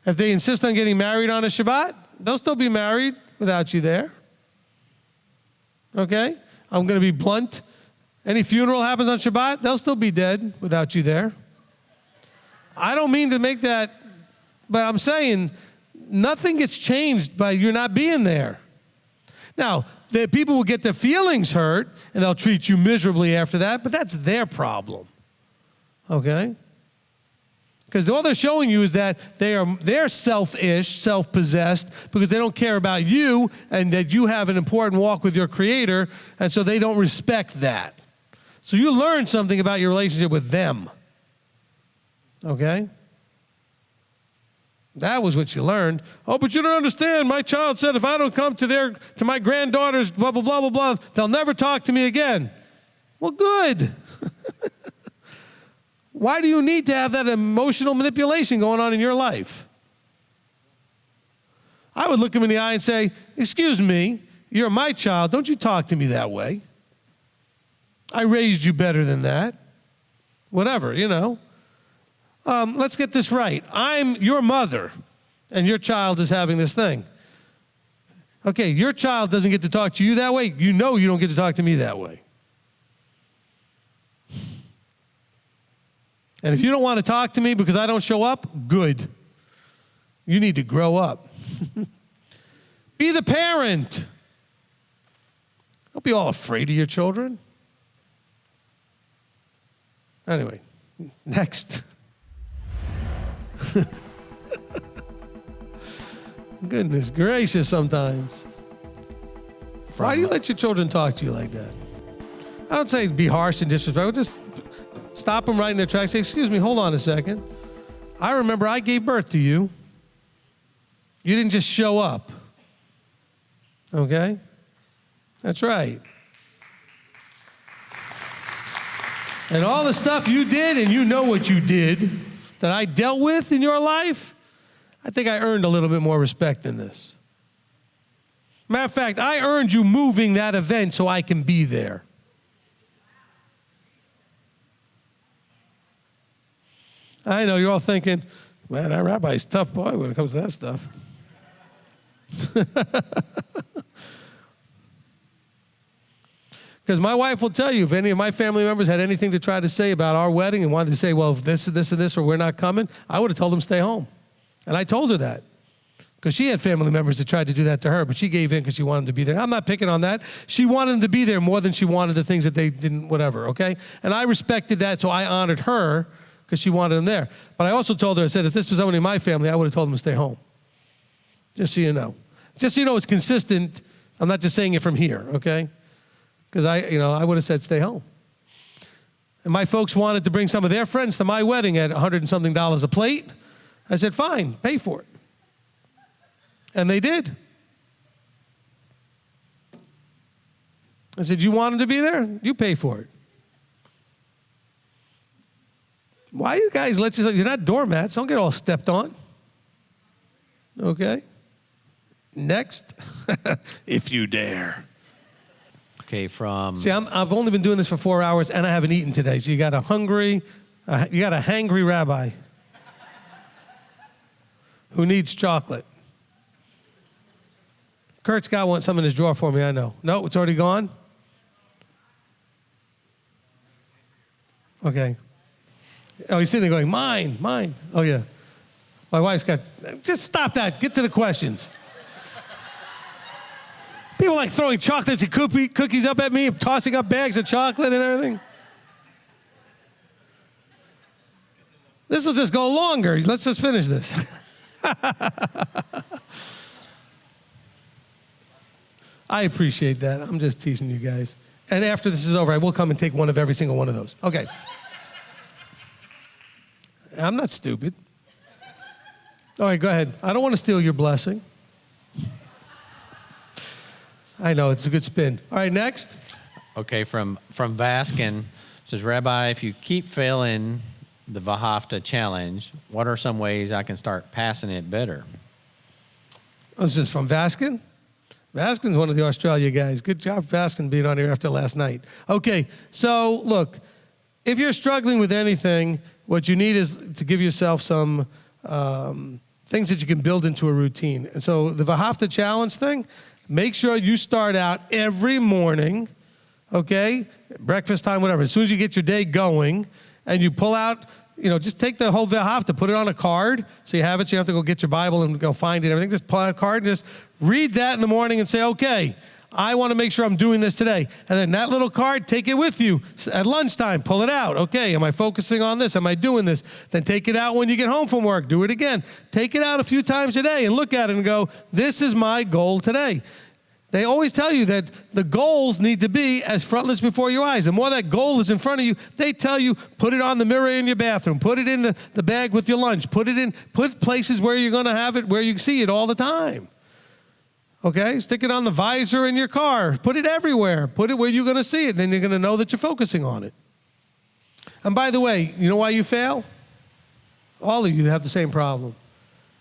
If they insist on getting married on a Shabbat, they'll still be married without you there. Okay? I'm going to be blunt. Any funeral happens on Shabbat, they'll still be dead without you there. I don't mean to make that, but I'm saying nothing gets changed by you not being there. Now, the people will get their feelings hurt, and they'll treat you miserably after that, but that's their problem, okay? Because all they're showing you is that they're selfish, self-possessed, because they don't care about you and that you have an important walk with your Creator, and so they don't respect that. So you learn something about your relationship with them, okay? That was what you learned. Oh, but you don't understand. My child said if I don't come to my granddaughter's blah, blah, blah, blah, blah, they'll never talk to me again. Well, good. Why do you need to have that emotional manipulation going on in your life? I would look him in the eye and say, excuse me, you're my child. Don't you talk to me that way. I raised you better than that. Whatever, let's get this right. I'm your mother, and your child is having this thing. Okay, your child doesn't get to talk to you that way. You know you don't get to talk to me that way. And if you don't want to talk to me because I don't show up, good. You need to grow up. Be the parent. Don't be all afraid of your children. Anyway, next. Goodness gracious sometimes. from. Why do you let your children talk to you like that? I don't say be harsh and disrespectful. Just stop them right in their tracks. Say, excuse me, hold on a second. I remember I gave birth to you. You didn't just show up. Okay? That's right. And all the stuff you did, and you know what you did, that I dealt with in your life, I think I earned a little bit more respect than this. Matter of fact, I earned you moving that event so I can be there. I know you're all thinking, man, that rabbi's a tough boy when it comes to that stuff. Because my wife will tell you, if any of my family members had anything to try to say about our wedding and wanted to say, well, if this and this and this, or we're not coming, I would have told them stay home. And I told her that. Because she had family members that tried to do that to her, but she gave in because she wanted them to be there. I'm not picking on that. She wanted them to be there more than she wanted the things that they didn't, whatever, okay? And I respected that, so I honored her because she wanted them there. But I also told her, I said, if this was someone in my family, I would have told them to stay home. Just so you know. Just so you know it's consistent. I'm not just saying it from here, okay? Because I would have said stay home. And my folks wanted to bring some of their friends to my wedding at $100 and something a plate. I said, fine, pay for it. And they did. I said, you want them to be there? You pay for it. Why you guys let yourself, you're not doormats, don't get all stepped on. Okay? Next, if you dare. Okay, from. See, I've only been doing this for 4 hours and I haven't eaten today. So you got a hangry rabbi who needs chocolate. Kurt's got some in his drawer for me, I know. No, it's already gone? Okay. Oh, he's sitting there going, mine. Oh, yeah. My wife's got, just stop that. Get to the questions. People like throwing chocolates and cookies up at me, tossing up bags of chocolate and everything. This will just go longer. Let's just finish this. I appreciate that. I'm just teasing you guys. And after this is over, I will come and take one of every single one of those. Okay. I'm not stupid. All right, go ahead. I don't want to steal your blessing. I know, it's a good spin. All right, next. Okay, from Vaskin, says, Rabbi, if you keep failing the Vahafta challenge, what are some ways I can start passing it better? This is from Vaskin. Vaskin's one of the Australia guys. Good job, Vaskin, being on here after last night. Okay, so look, if you're struggling with anything, what you need is to give yourself some things that you can build into a routine. And so the Vahafta challenge thing, make sure you start out every morning, okay, breakfast time, whatever. As soon as you get your day going and you pull out, just take the whole Vahafta, put it on a card so you have it so you don't have to go get your Bible and go find it and everything. Just pull out a card and just read that in the morning and say, okay, I want to make sure I'm doing this today. And then that little card, take it with you at lunchtime. Pull it out. Okay, am I focusing on this? Am I doing this? Then take it out when you get home from work. Do it again. Take it out a few times a day and look at it and go, this is my goal today. They always tell you that the goals need to be as frontless before your eyes. The more that goal is in front of you, they tell you, put it on the mirror in your bathroom. Put it in the bag with your lunch. Put places where you're going to have it, where you see it all the time. Okay, stick it on the visor in your car. Put it everywhere. Put it where you're going to see it. Then you're going to know that you're focusing on it. And by the way, you know why you fail? All of you have the same problem.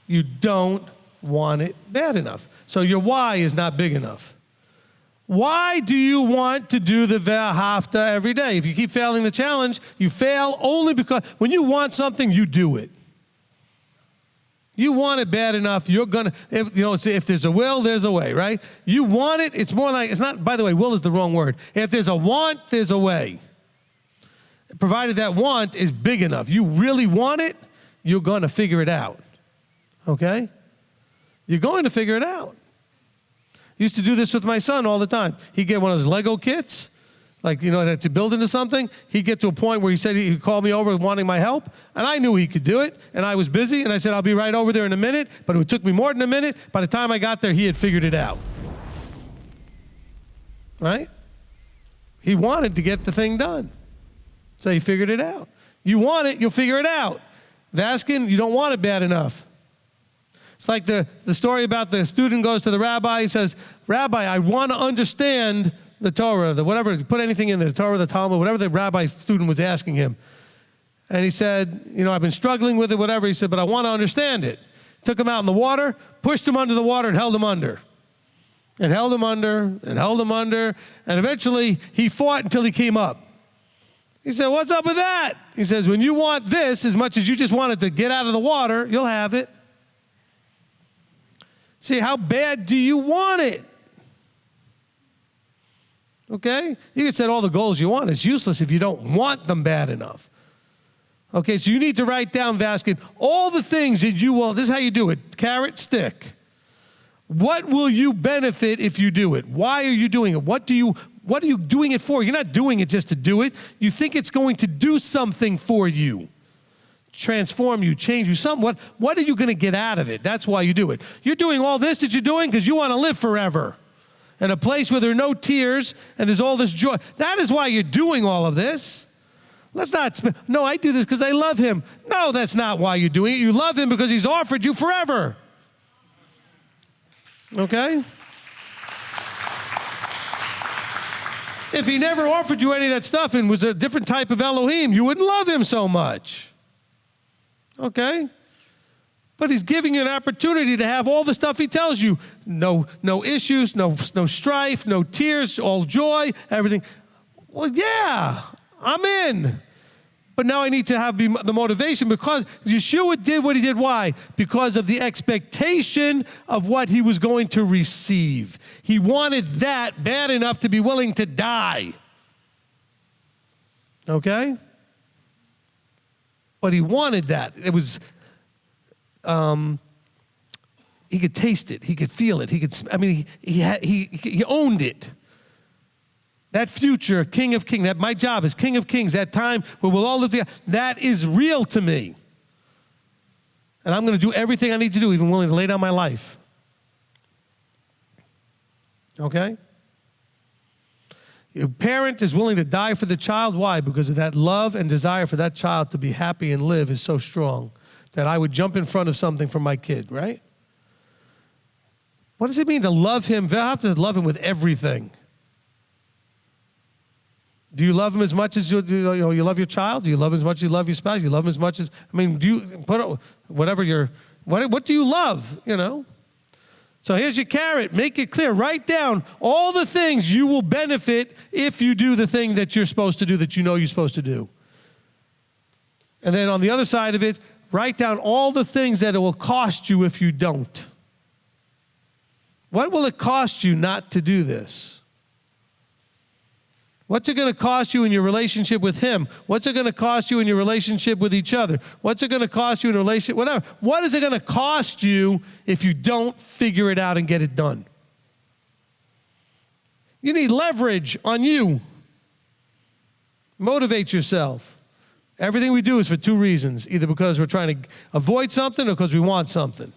You don't want it bad enough. So your why is not big enough. Why do you want to do the Vahafta every day? If you keep failing the challenge, you fail only because when you want something, you do it. You want it bad enough, you're going to, if there's a will, there's a way, right? You want it, it's not, by the way, will is the wrong word. If there's a want, there's a way. Provided that want is big enough. You really want it, you're going to figure it out. Okay? You're going to figure it out. I used to do this with my son all the time. He'd get one of those Lego kits, to build into something. He'd get to a point where he said he'd call me over wanting my help, and I knew he could do it, and I was busy, and I said, I'll be right over there in a minute, but it took me more than a minute. By the time I got there, he had figured it out. right? He wanted to get the thing done. So he figured it out. You want it, you'll figure it out. Vaskin, you don't want it bad enough. It's like the story about the student goes to the rabbi. He says, Rabbi, I want to understand the Torah, the whatever, put anything in there, the Torah, the Talmud, whatever the rabbi student was asking him. And he said, I've been struggling with it, whatever. He said, but I want to understand it. Took him out in the water, pushed him under the water, and held him under. And held him under, and held him under. And eventually, he fought until he came up. He said, what's up with that? He says, when you want this as much as you just wanted to get out of the water, you'll have it. See, how bad do you want it? Okay? You can set all the goals you want. It's useless if you don't want them bad enough. Okay, so you need to write down, Vaskin, all the things that you will, this is how you do it, carrot, stick. What will you benefit if you do it? Why are you doing it? What are you doing it for? You're not doing it just to do it. You think it's going to do something for you. Transform you, change you, something. What are you going to get out of it? That's why you do it. You're doing all this that you're doing because you want to live forever. In a place where there are no tears and there's all this joy. That is why you're doing all of this. Let's not, no, I do this because I love him. No, that's not why you're doing it. You love him because he's offered you forever. Okay? If he never offered you any of that stuff and was a different type of Elohim, you wouldn't love him so much. Okay? But he's giving you an opportunity to have all the stuff he tells you. No issues, no strife, no tears, all joy, everything. Well, yeah, I'm in. But now I need to have the motivation because Yeshua did what he did. Why? Because of the expectation of what he was going to receive. He wanted that bad enough to be willing to die. Okay? But he wanted that. It was, he could taste it. He could feel it. He owned it. That future, King of Kings, that my job is King of Kings, that time where we'll all live together, that is real to me. And I'm going to do everything I need to do, even willing to lay down my life. Okay? A parent is willing to die for the child. Why? Because of that love and desire for that child to be happy and live is so strong that I would jump in front of something for my kid, right? What does it mean to love him? I have to love him with everything. Do you love him as much as you love your child? Do you love him as much as you love your spouse? You love him as much as, do you put whatever what do you love, So here's your carrot. Make it clear. Write down all the things you will benefit if you do the thing that you're supposed to do, that you know you're supposed to do. And then on the other side of it, write down all the things that it will cost you if you don't. What will it cost you not to do this? What's it going to cost you in your relationship with him? What's it going to cost you in your relationship with each other? What's it going to cost you in a relationship, whatever? What is it going to cost you if you don't figure it out and get it done? You need leverage on you. Motivate yourself. Everything we do is for two reasons, either because we're trying to avoid something or because we want something.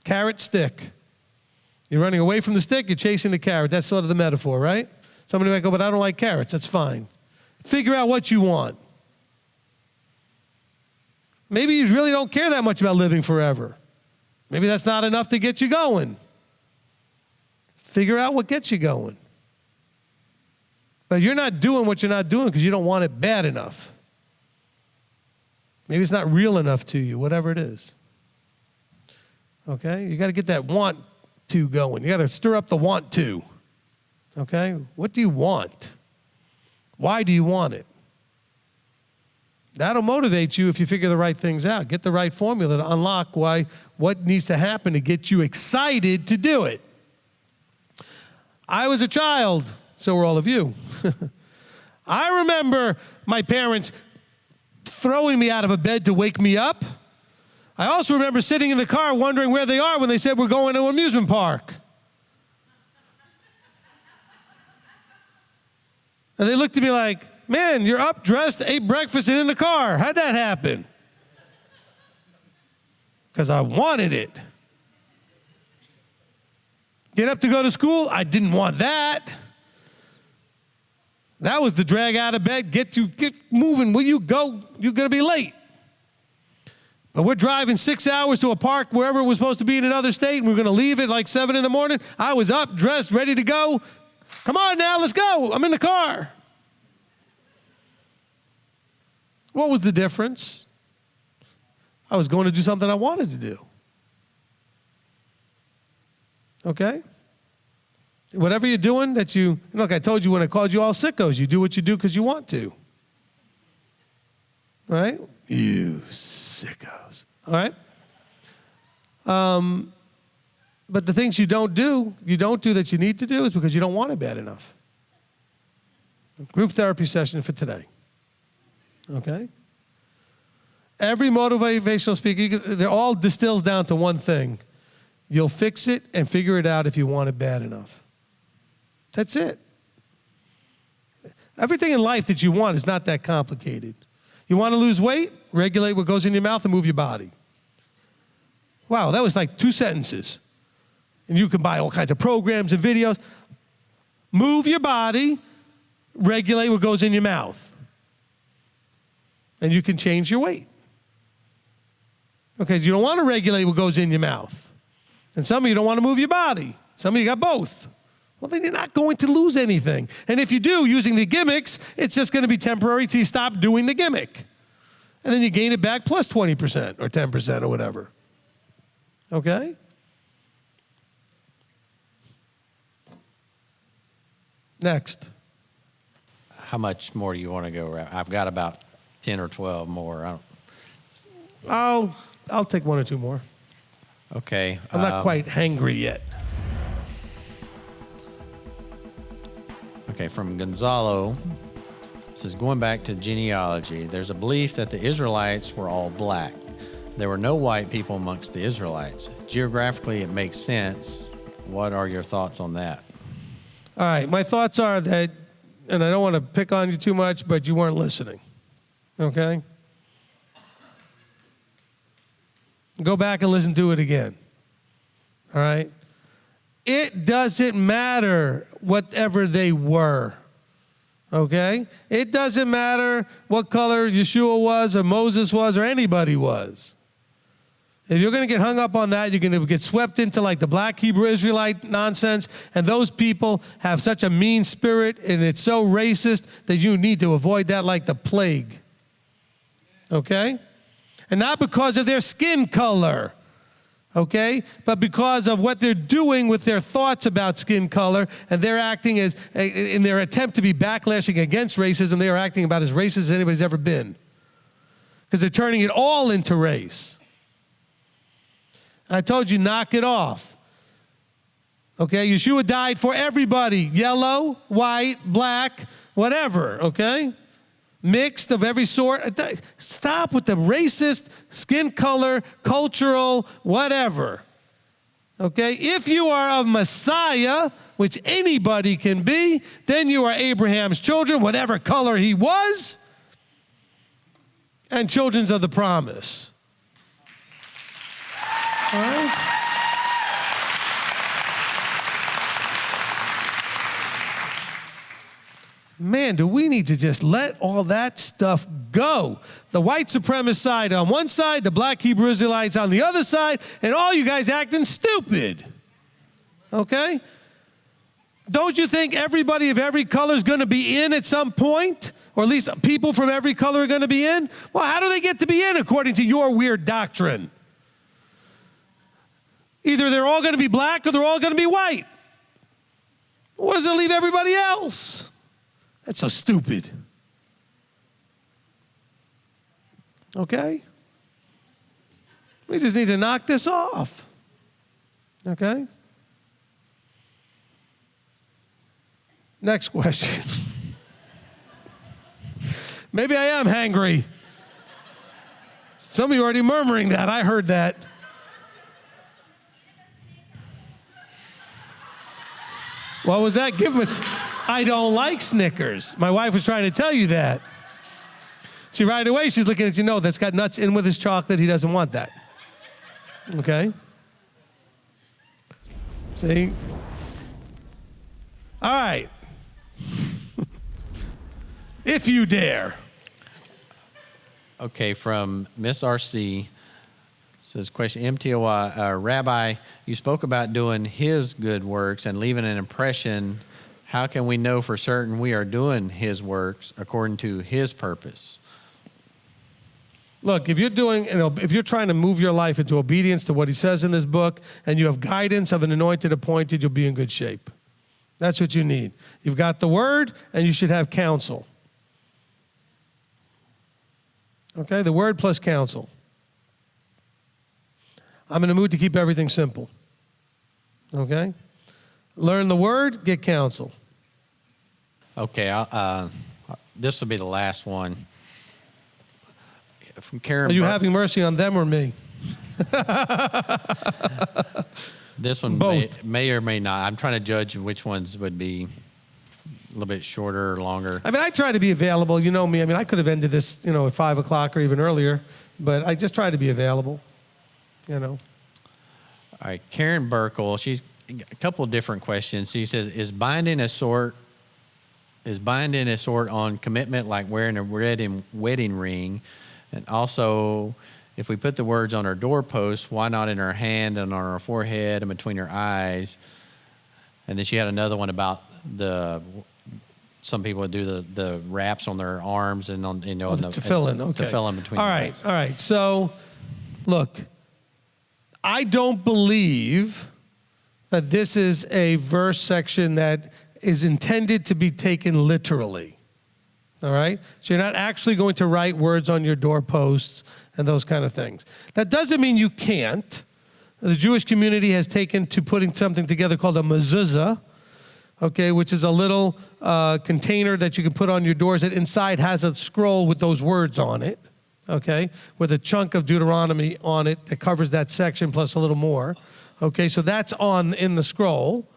Carrot, stick. You're running away from the stick, you're chasing the carrot. That's sort of the metaphor, right? Somebody might go, but I don't like carrots. That's fine. Figure out what you want. Maybe you really don't care that much about living forever. Maybe that's not enough to get you going. Figure out what gets you going. But you're not doing what you're not doing because you don't want it bad enough. Maybe it's not real enough to you, whatever it is. Okay? You got to get that want to going. You got to stir up the want to. Okay? What do you want? Why do you want it? That'll motivate you if you figure the right things out. Get the right formula to unlock what needs to happen to get you excited to do it. I was a child, so were all of you. I remember my parents throwing me out of a bed to wake me up. I also remember sitting in the car wondering where they are when they said we're going to an amusement park. And they looked at me like, man, you're up, dressed, ate breakfast, and in the car. How'd that happen? Because I wanted it. Get up to go to school. I didn't want that. That was the drag out of bed. Get moving. Will you go? You're going to be late. But we're driving 6 hours to a park wherever we're supposed to be in another state, and we're going to leave at like 7 in the morning. I was up, dressed, ready to go. Come on now, let's go. I'm in the car. What was the difference? I was going to do something I wanted to do. Okay? Whatever you're doing look, I told you when I called you all sickos, you do what you do because you want to. Right? You sickos. All right? But the things you don't do that you need to do is because you don't want it bad enough. Group therapy session for today. Okay? Every motivational speaker, they're all distills down to one thing. You'll fix it and figure it out if you want it bad enough. That's it. Everything in life that you want is not that complicated. You want to lose weight? Regulate what goes in your mouth and move your body. Wow, that was like 2 sentences. And you can buy all kinds of programs and videos. Move your body, regulate what goes in your mouth. And you can change your weight. Okay, you don't want to regulate what goes in your mouth. And some of you don't want to move your body. Some of you got both. Well, then you're not going to lose anything. And if you do, using the gimmicks, it's just going to be temporary till you stop doing the gimmick. And then you gain it back plus 20% or 10% or whatever. Okay? Next. How much more do you want to go? I've got about 10 or 12 more. I'll take 1 or 2 more. Okay. I'm not quite hangry yet. Okay, from Gonzalo, it says, going back to genealogy, there's a belief that the Israelites were all black. There were no white people amongst the Israelites. Geographically, it makes sense. What are your thoughts on that? All right, my thoughts are that, and I don't want to pick on you too much, but you weren't listening. Okay? Go back and listen to it again. All right? It doesn't matter whatever they were. Okay? It doesn't matter what color Yeshua was or Moses was or anybody was. If you're going to get hung up on that, you're going to get swept into like the black Hebrew Israelite nonsense, and those people have such a mean spirit and it's so racist that you need to avoid that like the plague. Okay? And not because of their skin color, okay? But because of what they're doing with their thoughts about skin color, and they're acting as, in their attempt to be backlashing against racism, they are acting about as racist as anybody's ever been. Because they're turning it all into race. I told you, knock it off. Okay, Yeshua died for everybody, yellow, white, black, whatever, okay? Mixed of every sort. Stop with the racist, skin color, cultural, whatever. Okay? If you are of Messiah, which anybody can be, then you are Abraham's children, whatever color he was, and children of the promise. All right? Man, do we need to just let all that stuff go. The white supremacist side on one side, the black Hebrew Israelites on the other side, and all you guys acting stupid. Okay? Don't you think everybody of every color is going to be in at some point? Or at least people from every color are going to be in? Well, how do they get to be in according to your weird doctrine? Either they're all going to be black or they're all going to be white. Where does it leave everybody else? That's so stupid. Okay? We just need to knock this off. Okay? Next question. Maybe I am hangry. Some of you are already murmuring that. I heard that. What was that? Give us. I don't like Snickers. My wife was trying to tell you that. See, right away, she's looking at you. No, that's got nuts in with his chocolate. He doesn't want that. Okay? See? All right. If you dare. Okay, from Miss RC. Says question, MTOI, Rabbi, you spoke about doing his good works and leaving an impression. How can we know for certain we are doing his works according to his purpose? Look, if you're trying to move your life into obedience to what he says in this book, and you have guidance of an anointed appointed, you'll be in good shape. That's what you need. You've got the word, and you should have counsel. Okay, the word plus counsel. I'm in the mood to keep everything simple. Okay? Learn the word, get counsel. Okay, this will be the last one. From Karen Are you having mercy on them or me? This one Both. may or may not. I'm trying to judge which ones would be a little bit shorter or longer. I mean, I try to be available. You know me. I mean, I could have ended this, at 5 o'clock or even earlier, but I just try to be available, All right, Karen Burkle, she's a couple of different questions. She says, is binding a sort on commitment like wearing a wedding ring? And also, if we put the words on our doorpost, why not in our hand and on our forehead and between our eyes? And then she had another one about some people would do the wraps on their arms and on the tefillin. Okay. Tefillin between. All right. So, look, I don't believe that this is a verse section that is intended to be taken literally. All right? So you're not actually going to write words on your doorposts and those kind of things. That doesn't mean you can't. The Jewish community has taken to putting something together called a mezuzah, okay, which is a little container that you can put on your doors that inside has a scroll with those words on it, okay, with a chunk of Deuteronomy on it that covers that section plus a little more. Okay, so that's in the scroll.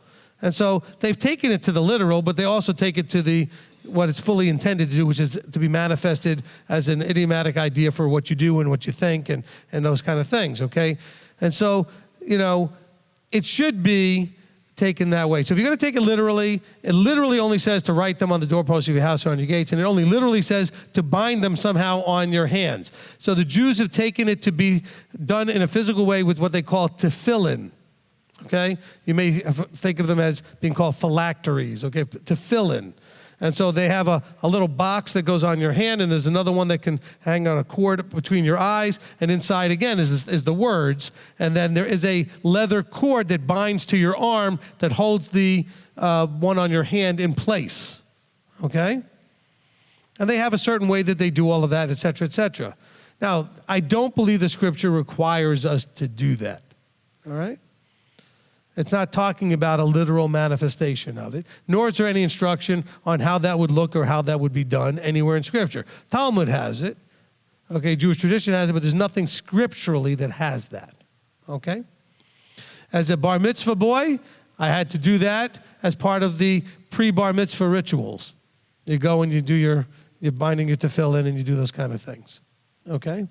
And so they've taken it to the literal, but they also take it to what it's fully intended to do, which is to be manifested as an idiomatic idea for what you do and what you think and those kind of things, okay? And so, it should be taken that way. So if you're going to take it literally only says to write them on the doorposts of your house or on your gates, and it only literally says to bind them somehow on your hands. So the Jews have taken it to be done in a physical way with what they call tefillin, okay? You may think of them as being called phylacteries, okay, tefillin. And so they have a little box that goes on your hand, and there's another one that can hang on a cord between your eyes, and inside, again, is the words. And then there is a leather cord that binds to your arm that holds the one on your hand in place, okay? And they have a certain way that they do all of that, et cetera, et cetera. Now, I don't believe the Scripture requires us to do that, all right? It's not talking about a literal manifestation of it, nor is there any instruction on how that would look or how that would be done anywhere in Scripture. Talmud has it, okay, Jewish tradition has it, but there's nothing scripturally that has that, okay? As a bar mitzvah boy, I had to do that as part of the pre-bar mitzvah rituals. You go and you do you're binding your tefillin and you do those kind of things, okay?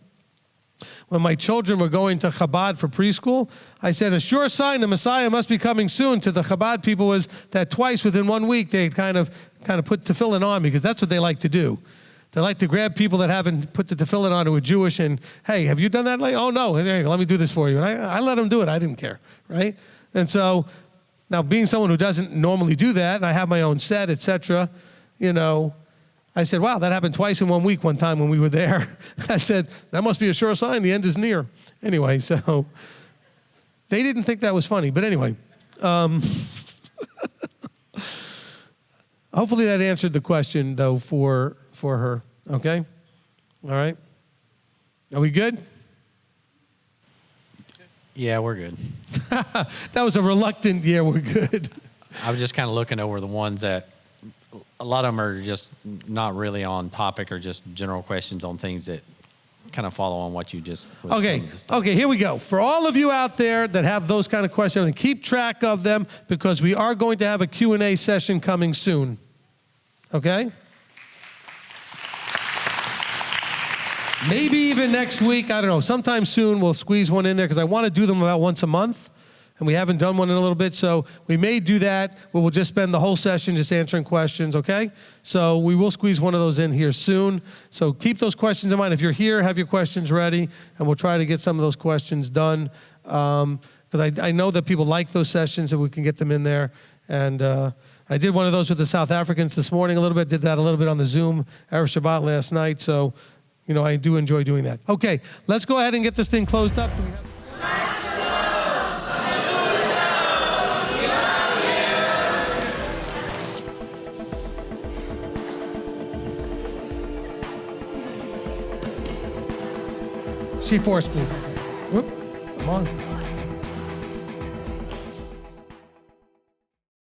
When my children were going to Chabad for preschool, I said, a sure sign the Messiah must be coming soon to the Chabad people was that twice within 1 week they kind of put tefillin on me, because that's what they like to do. They like to grab people that haven't put the tefillin on who are Jewish and, hey, have you done that lately? Oh, no. Hey, let me do this for you. And I let them do it. I didn't care, right? And so now being someone who doesn't normally do that, and I have my own set, et cetera, I said, wow, that happened twice in 1 week one time when we were there. I said, that must be a sure sign the end is near. Anyway, so they didn't think that was funny. But anyway, hopefully that answered the question, though, for her. Okay? All right? Are we good? Yeah, we're good. That was a reluctant, yeah, we're good. I was just kind of looking over the ones that a lot of them are just not really on topic or just general questions on things that kind of follow on what you just was Okay, here we go. For all of you out there that have those kind of questions, keep track of them, because we are going to have a Q&A session coming soon. Okay? Maybe even next week, I don't know. Sometime soon we'll squeeze one in there, because I want to do them about once a month. and we haven't done one in a little bit, so we may do that where we'll just spend the whole session just answering questions, okay? So we will squeeze one of those in here soon. So keep those questions in mind. If you're here, have your questions ready, and we'll try to get some of those questions done. Because I know that people like those sessions, and we can get them in there. And I did one of those with the South Africans this morning a little bit, did that a little bit on the Zoom Erev Shabbat last night. So, you know, I do enjoy doing that. Okay, let's go ahead and get this thing closed up. Do we have- She forced me. Whoop, come on.